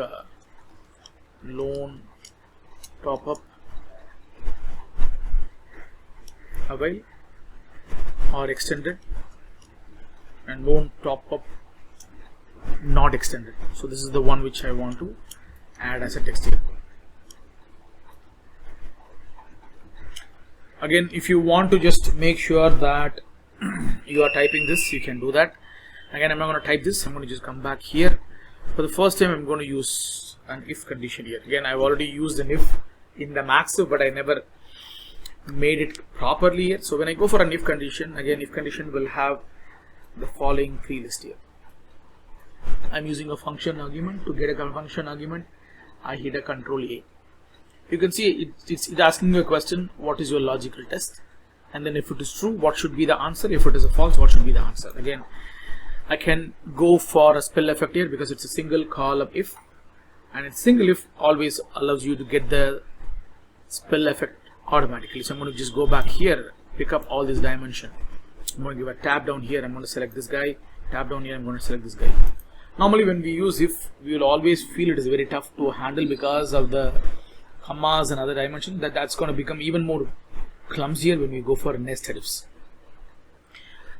loan top up avail or extended, and loan top up not extended. So this is the one which I want to add as a text here. Again, if you want to just make sure that you are typing this, you can do that. Again, I'm not going to type this. I'm going to just come back here. For the first time, I'm going to use an if condition here. Again, I've already used an if in the max, but I never made it properly yet. So when I go for an if condition, again, if condition will have the following three list here. I'm using a function argument. To get a function argument, I hit a control A. You can see it's asking you a question, what is your logical test? And then if it is true, what should be the answer? If it is a false, what should be the answer? Again, I can go for a spell effect here because it's a single column if, and it's single if always allows you to get the spell effect automatically. So I'm going to just go back here, pick up all this dimension. I'm going to give a tab down here. I'm going to select this guy. Tab down here. I'm going to select this guy. Normally, when we use if, we will always feel it is very tough to handle because of the commas and other dimensions. That's going to become even more clumsier when we go for nested ifs.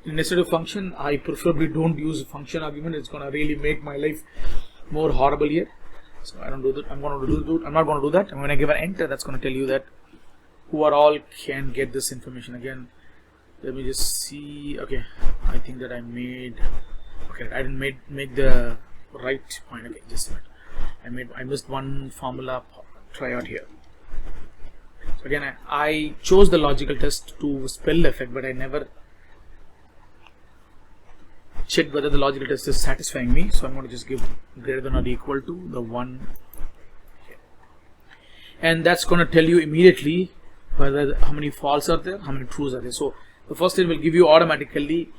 In nested if function, I preferably don't use function argument. It's going to really make my life more horrible here. So I don't do that. I'm not going to do that. And when I give an enter, that's going to tell you that who are all can get this information. Again, let me just see. Okay, I think that I made. Okay, I didn't make the right point. Okay, just a minute. I missed one formula tryout here. So again, I chose the logical test to spell effect, but I never checked whether the logical test is satisfying me. So I'm going to just give greater than or equal to the 1 here. And that's going to tell you immediately whether how many false are there, how many trues are there. So the first thing will give you automatically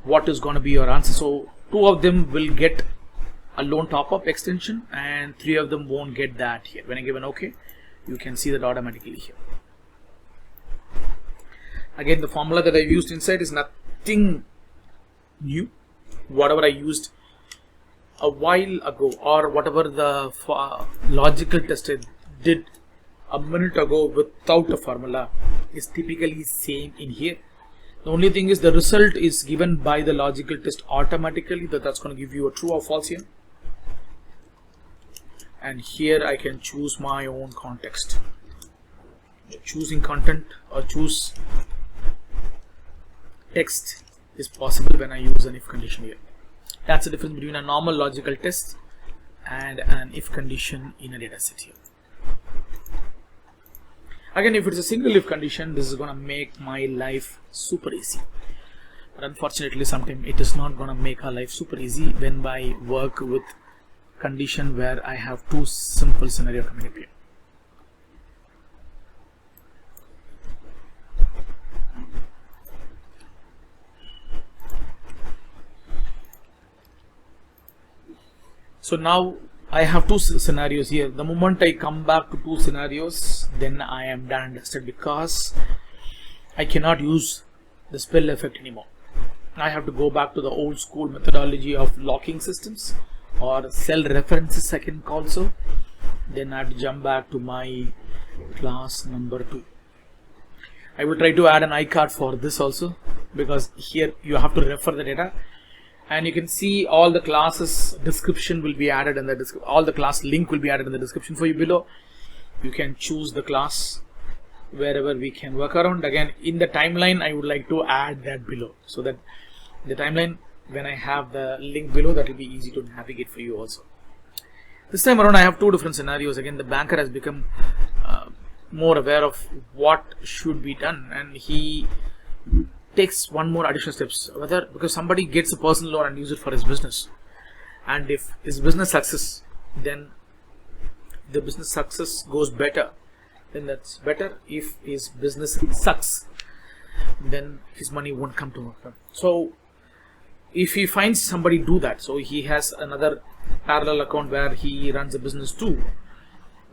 what is going to be your answer. So 2 of them will get a lone top-up extension and 3 of them won't get that here. When I give an OK, you can see that automatically here. Again, the formula that I've used inside is nothing new. Whatever I used a while ago, or whatever the logical test I did a minute ago without a formula, is typically same in here. The only thing is the result is given by the logical test automatically. That's going to give you a true or false here. And here I can choose my own context. Choosing content or choose text is possible when I use an if condition here. That's the difference between a normal logical test and an if condition in a data set here. Again, if it's a single if condition, this is going to make my life super easy. But unfortunately, sometimes it is not going to make our life super easy when I work with condition where I have 2 simple scenarios coming up here. So now I have 2 scenarios here. The moment I come back to 2 scenarios, then I am done and dusted because I cannot use the spell effect anymore. I have to go back to the old school methodology of locking systems or cell references I can call so. Then I have to jump back to my class number 2. I will try to add an iCard for this also, because here you have to refer the data. And you can see all the classes description will be added in the all the class link will be added in the description for you below. You can choose the class wherever we can work around. Again, in the timeline, I would like to add that below, so that the timeline, when I have the link below, that will be easy to navigate for you also. This time around, I have 2 different scenarios. Again, the banker has become more aware of what should be done, and he takes one more additional steps, whether because somebody gets a personal loan and use it for his business, and if his business success, then the business success goes better, then that's better. If his business sucks, then his money won't come to him. So if he finds somebody do that, so he has another parallel account where he runs a business too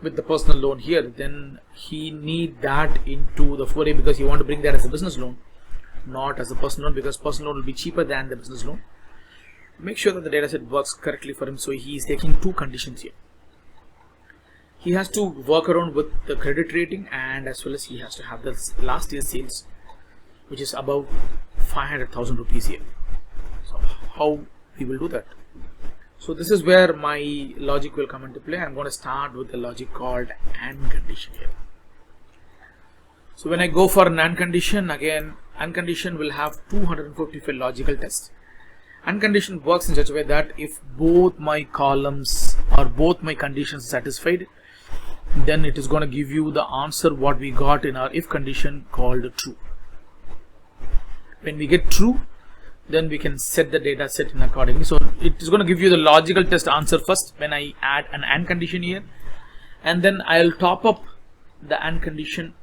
with the personal loan here, then he need that into the foray because he want to bring that as a business loan, not as a personal loan, because personal loan will be cheaper than the business loan. Make sure that the dataset works correctly for him. So he is taking 2 conditions here. He has to work around with the credit rating, and as well as he has to have the last year's sales, which is above 500,000 rupees here. So how we will do that? So this is where my logic will come into play. I'm going to start with the logic called AND condition here. So when I go for an AND condition, again, AND condition will have 255 logical tests, And condition works in such a way that if both my columns or both my conditions are satisfied, then it is going to give you the answer what we got in our if condition called true. When we get true, then we can set the data set in accordingly. So it is going to give you the logical test answer first when I add an AND condition here, and then I'll top up the AND condition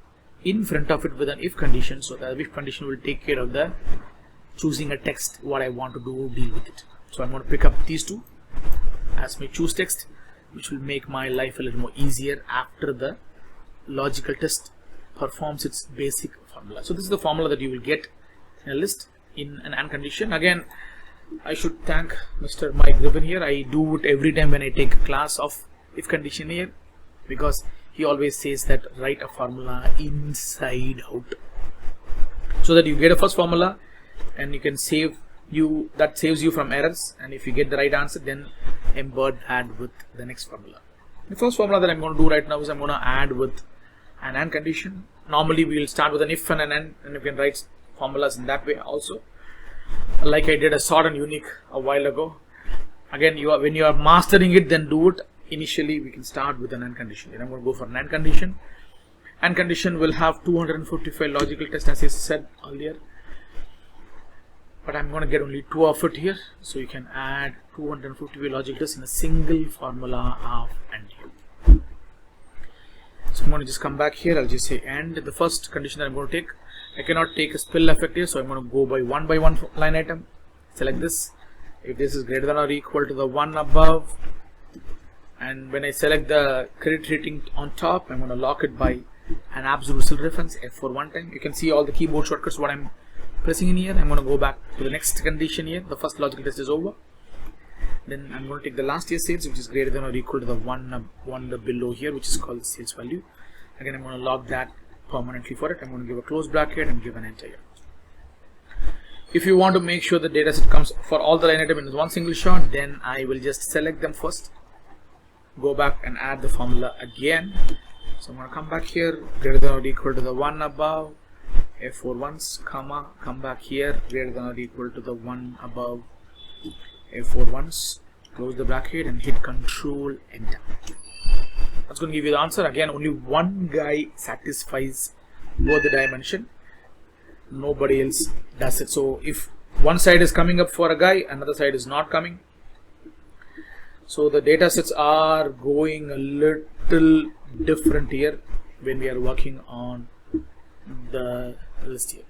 in front of it with an if condition, so the if condition will take care of the choosing a text what I want to deal with it. So I'm going to pick up these two as my choose text, which will make my life a little more easier after the logical test performs its basic formula. So this is the formula that you will get in a list in an AND condition. Again, I should thank Mr. Mike Griffin here. I do it every time when I take a class of if condition here, because he always says that write a formula inside out, so that you get a first formula and you can saves you from errors, and if you get the right answer, then embed that with the next formula. The first formula that I'm going to do right now is I'm going to add with an AND condition. Normally we will start with an if and an AND, and you can write formulas in that way also, like I did a sort and unique a while ago. Again, when you are mastering it, then do it. Initially we can start with an AND condition. Then I'm going to go for an AND condition. AND condition will have 255 logical tests, as I said earlier, but I'm going to get only 2 of it here. So you can add 255 logical tests in a single formula of AND here. So I'm going to just come back here. I'll just say AND. The first condition that I'm going to take, I cannot take a spill effect here, so I'm going to go by one line item. Select this. If this is greater than or equal to the one above, and when I select the credit rating on top, I'm going to lock it by an absolute cell reference F for one time. You can see all the keyboard shortcuts what I'm pressing in here. I'm going to go back to the next condition here. The first logical test is over. Then I'm going to take the last year's sales, which is greater than or equal to the one below here, which is called the sales value. Again, I'm going to lock that permanently for it. I'm going to give a close bracket and give an enter here. If you want to make sure the data set comes for all the line items in one single shot, then I will just select them first, go back and add the formula again. So I'm going to come back here, greater than or equal to the one above, F4 once, comma, come back here, greater than or equal to the one above, F4 once, close the bracket and hit Control Enter. That's going to give you the answer. Again, only one guy satisfies both the dimension, nobody else does it. So if one side is coming up for a guy, another side is not coming, so the data sets are going a little different here when we are working on the list here.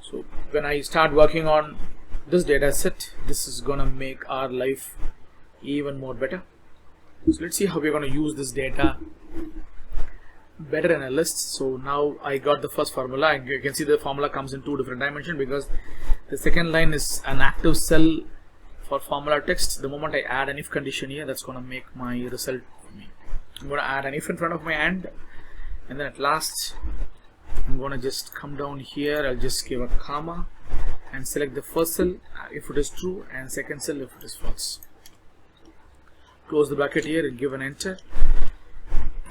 So when I start working on this data set, this is gonna make our life even more better. So let's see how we're going to use this data better in a list. So now I got the first formula, and you can see the formula comes in 2 different dimensions, because the second line is an active cell for formula text. The moment I add an if condition here, that's going to make my result for me. I'm going to add an if in front of my AND, and then at last I'm going to just come down here. I'll just give a comma and select the first cell if it is true, and second cell if it is false. Close the bracket here and give an enter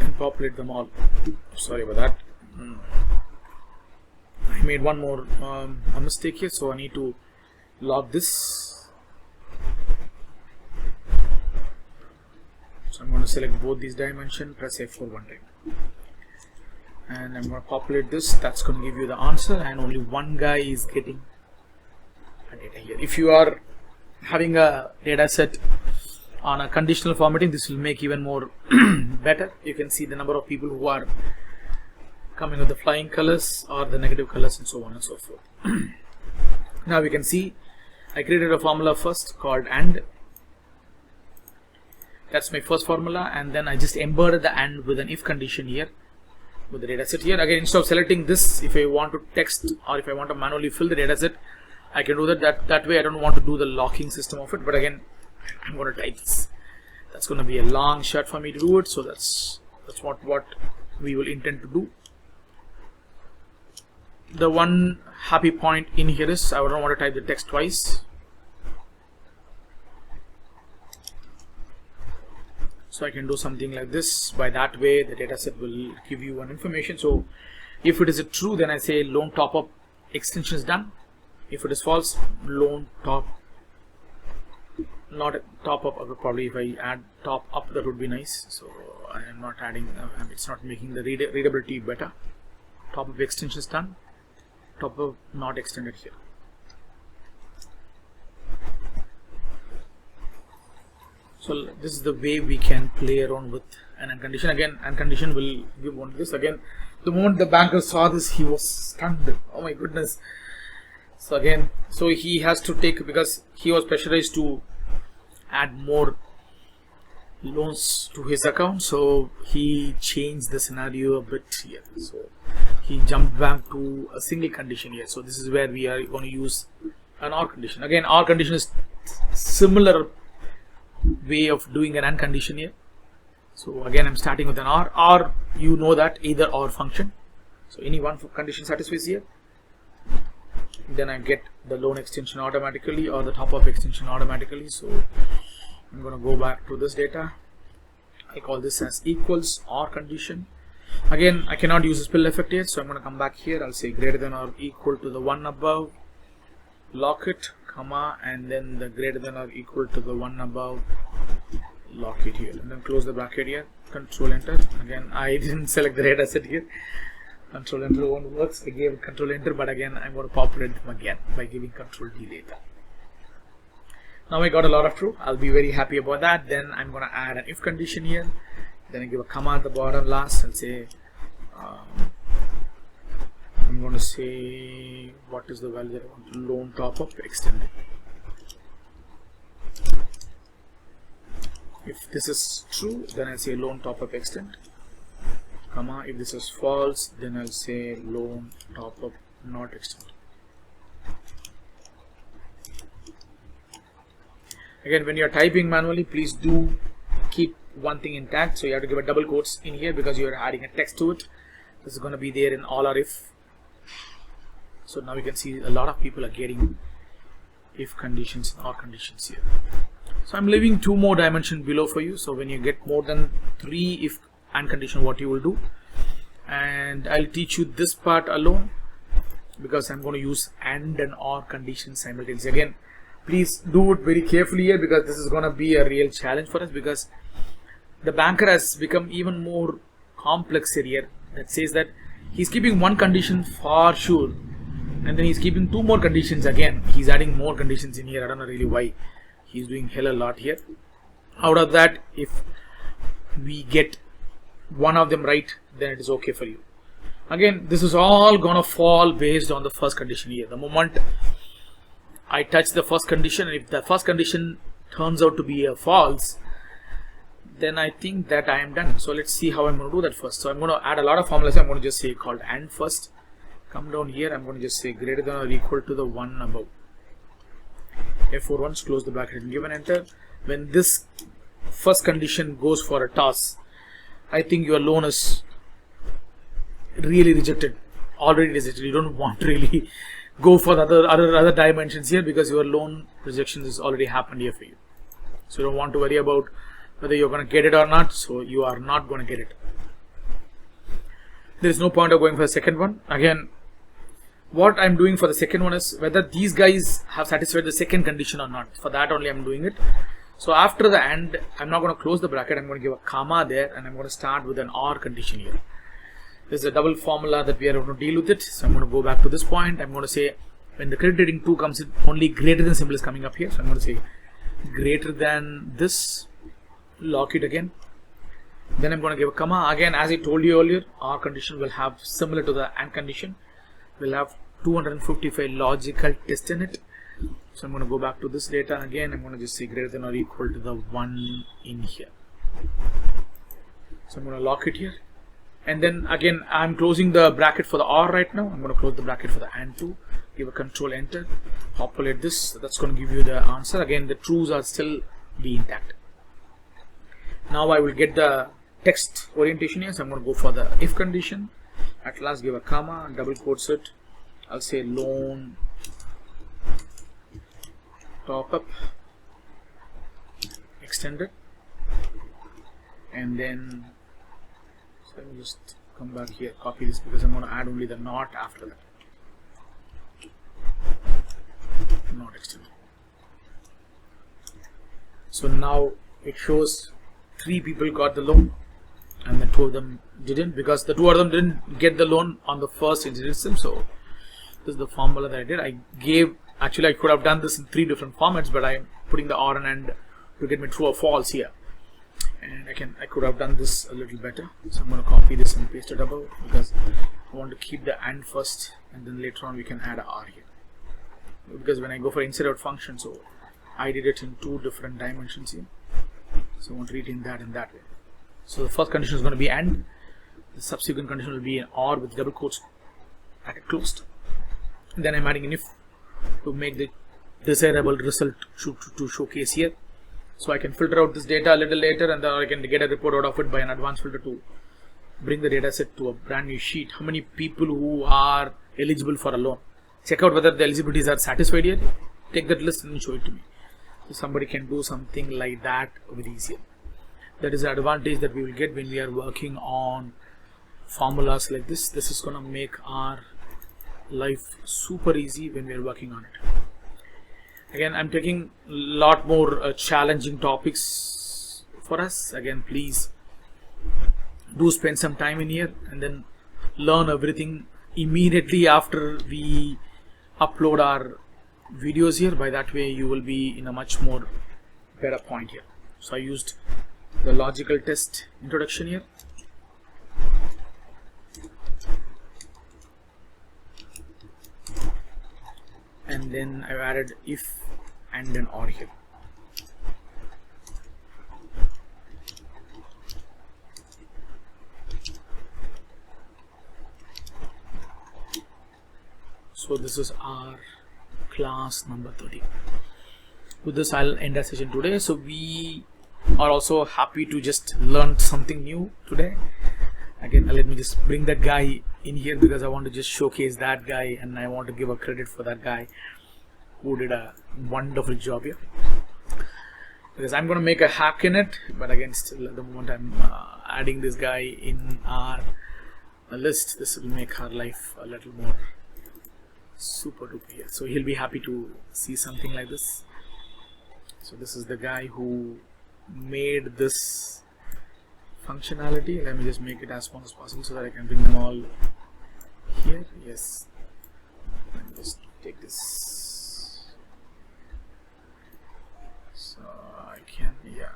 and populate them all. Sorry about that. I made one more a mistake here, so I need to log this. So I'm going to select both these dimensions, press F4 one time, and I'm going to populate this. That's going to give you the answer, and only one guy is getting a data here. If you are having a data set on a conditional formatting, this will make even more better. You can see the number of people who are coming with the flying colors or the negative colors and so on and so forth. Now we can see I created a formula first called AND. That's my first formula, and then I just embedded the AND with an if condition here with the data set here. Again, instead of selecting this, if I want to text or if I want to manually fill the data set, I can do that way. I don't want to do the locking system of it, but again, I'm going to type this. That's going to be a long shot for me to do it, so that's what we will intend to do. The one happy point in here is I don't want to type the text twice, so I can do something like this. By that way, the dataset will give you one information. So if it is a true, then I say loan top up extension is done. If it is false, loan top not top up. Probably if I add top up, that would be nice. So I am not adding, it's not making the readability better. Top up extension is done. Top up not extended here. So this is the way we can play around with an and condition. Again, and condition will give one this. Again, the moment the banker saw this, he was stunned. Oh my goodness. So again, so he has to take, because he was pressurized to add more loans to his account, so he changed the scenario a bit here. So he jumped back to a single condition here. So this is where we are going to use an OR condition. Again, OR condition is similar way of doing an AND condition here. So again, I'm starting with an or you know that either or function. So any one condition satisfies here, then I get the loan extension automatically or the top up extension automatically. So I'm going to go back to this data. I call this as equals OR condition. Again, I cannot use a spill effect here, so I'm going to come back here. I'll say greater than or equal to the one above, lock it, comma, and then the greater than or equal to the one above, lock it here, and then close the bracket here. Control enter. Again, I didn't select the data set here. Control enter won't works. I gave control enter, but again I'm going to populate them again by giving control D data. Now I got a lot of true. I'll be very happy about that. Then I'm going to add an if condition here. Then I give a comma at the bottom last. I'll say I'm going to say what is the value that I want to loan top up extended. If this is true, then I'll say loan top up extend, comma. If this is false, then I'll say loan top up not extend. Again, when you're typing manually, please do keep one thing intact. So you have to give a double quotes in here because you're adding a text to it. This is going to be there in all our if. So now you can see a lot of people are getting if conditions and OR conditions here. So I'm leaving two more dimensions below for you. So when you get more than 3 if and condition, what you will do, and I'll teach you this part alone because I'm going to use AND and OR conditions simultaneously. Again, please do it very carefully here because this is going to be a real challenge for us, because the banker has become even more complex here. That says that he's keeping one condition for sure, and then he's keeping 2 more conditions again. He's adding more conditions in here. I don't know really why. He's doing hell a lot here. Out of that, if we get one of them right, then it is okay for you. Again, this is all gonna fall based on the first condition here. The moment I touch the first condition, and if the first condition turns out to be a false, then I think that I am done. So let's see how I'm going to do that first. So I'm going to add a lot of formulas. I'm going to just say called AND first. Come down here. I'm going to just say greater than or equal to the one above. F4 once, close the bracket and give an enter. When this first condition goes for a toss, I think your loan is really rejected, already rejected. You don't want to really go for the other dimensions here because your loan rejection has already happened here for you. So you don't want to worry about whether you're going to get it or not. So you are not going to get it. There is no point of going for the second one. Again, what I'm doing for the second one is whether these guys have satisfied the second condition or not. For that only I'm doing it. So after the AND, I'm not going to close the bracket. I'm going to give a comma there, and I'm going to start with an OR condition here. This is a double formula that we are going to deal with it. So I'm going to go back to this point. I'm going to say when the credit rating 2 comes in, only greater than symbol is coming up here. So I'm going to say greater than this, lock it again. Then I'm going to give a comma. Again, as I told you earlier, OR condition will have, similar to the AND condition, will have 255 logical tests in it. So I'm going to go back to this data again. I'm going to just say greater than or equal to the 1 in here. So I'm going to lock it here. And then again, I'm closing the bracket for the OR right now. I'm going to close the bracket for the AND too. Give a control enter. Populate this. That's going to give you the answer. Again, the trues are still be intact. Now I will get the text orientation here. So I'm going to go for the if condition. At last, give a comma, double quotes it. I'll say loan top up extended, and then so let me just come back here, copy this because I'm going to add only the not after that. Not extended. So now it shows 3 people got the loan and the 2 of them didn't, because the 2 of them didn't get the loan on the first instance. So this is the formula that I did. Actually I could have done this in 3 different formats, but I'm putting the or and AND to get me true or false here. And I could have done this a little better. So I'm going to copy this and paste it above, because I want to keep the AND first, and then later on we can add R here. Because when I go for insert out function, so I did it in 2 different dimensions here. So I want to retain that in that way. So the first condition is going to be AND. The subsequent condition will be an OR with double quotes closed. And then I'm adding an if to make the desirable result to showcase here. So I can filter out this data a little later, and then I can get a report out of it by an advanced filter to bring the data set to a brand new sheet. How many people who are eligible for a loan? Check out whether the eligibilities are satisfied here. Take that list and show it to me. So somebody can do something like that with easier. That is the advantage that we will get when we are working on formulas like this. This is going to make our life super easy when we are working on it. Again, I'm taking a lot more challenging topics for us. Again, please do spend some time in here and then learn everything immediately after we upload our videos here. By that way you will be in a much more better point here. So I used the logical test introduction here. And then I've added if and then or here. So this is our class number 30. With this I'll end our session today. So we are also happy to just learn something new today. Again, let me just bring that guy in here, because I want to just showcase that guy, and I want to give a credit for that guy who did a wonderful job here. Because I'm going to make a hack in it, but again, still at the moment I'm adding this guy in our list. This will make our life a little more super duper here. So he'll be happy to see something like this. So this is the guy who made this functionality. Let me just make it as small as possible so that I can bring them all here. Yes, let me just take this. So I can, yeah,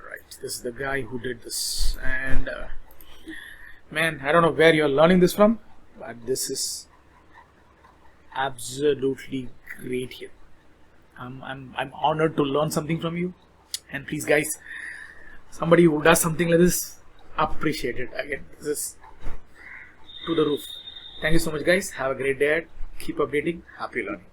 right, this is the guy who did this. And man, I don't know where you're learning this from, but this is absolutely great here. I'm honored to learn something from you, and please guys, somebody who does something like this, appreciate it. Again, this is to the roof. Thank you so much guys. Have a great day. Keep updating. Happy learning.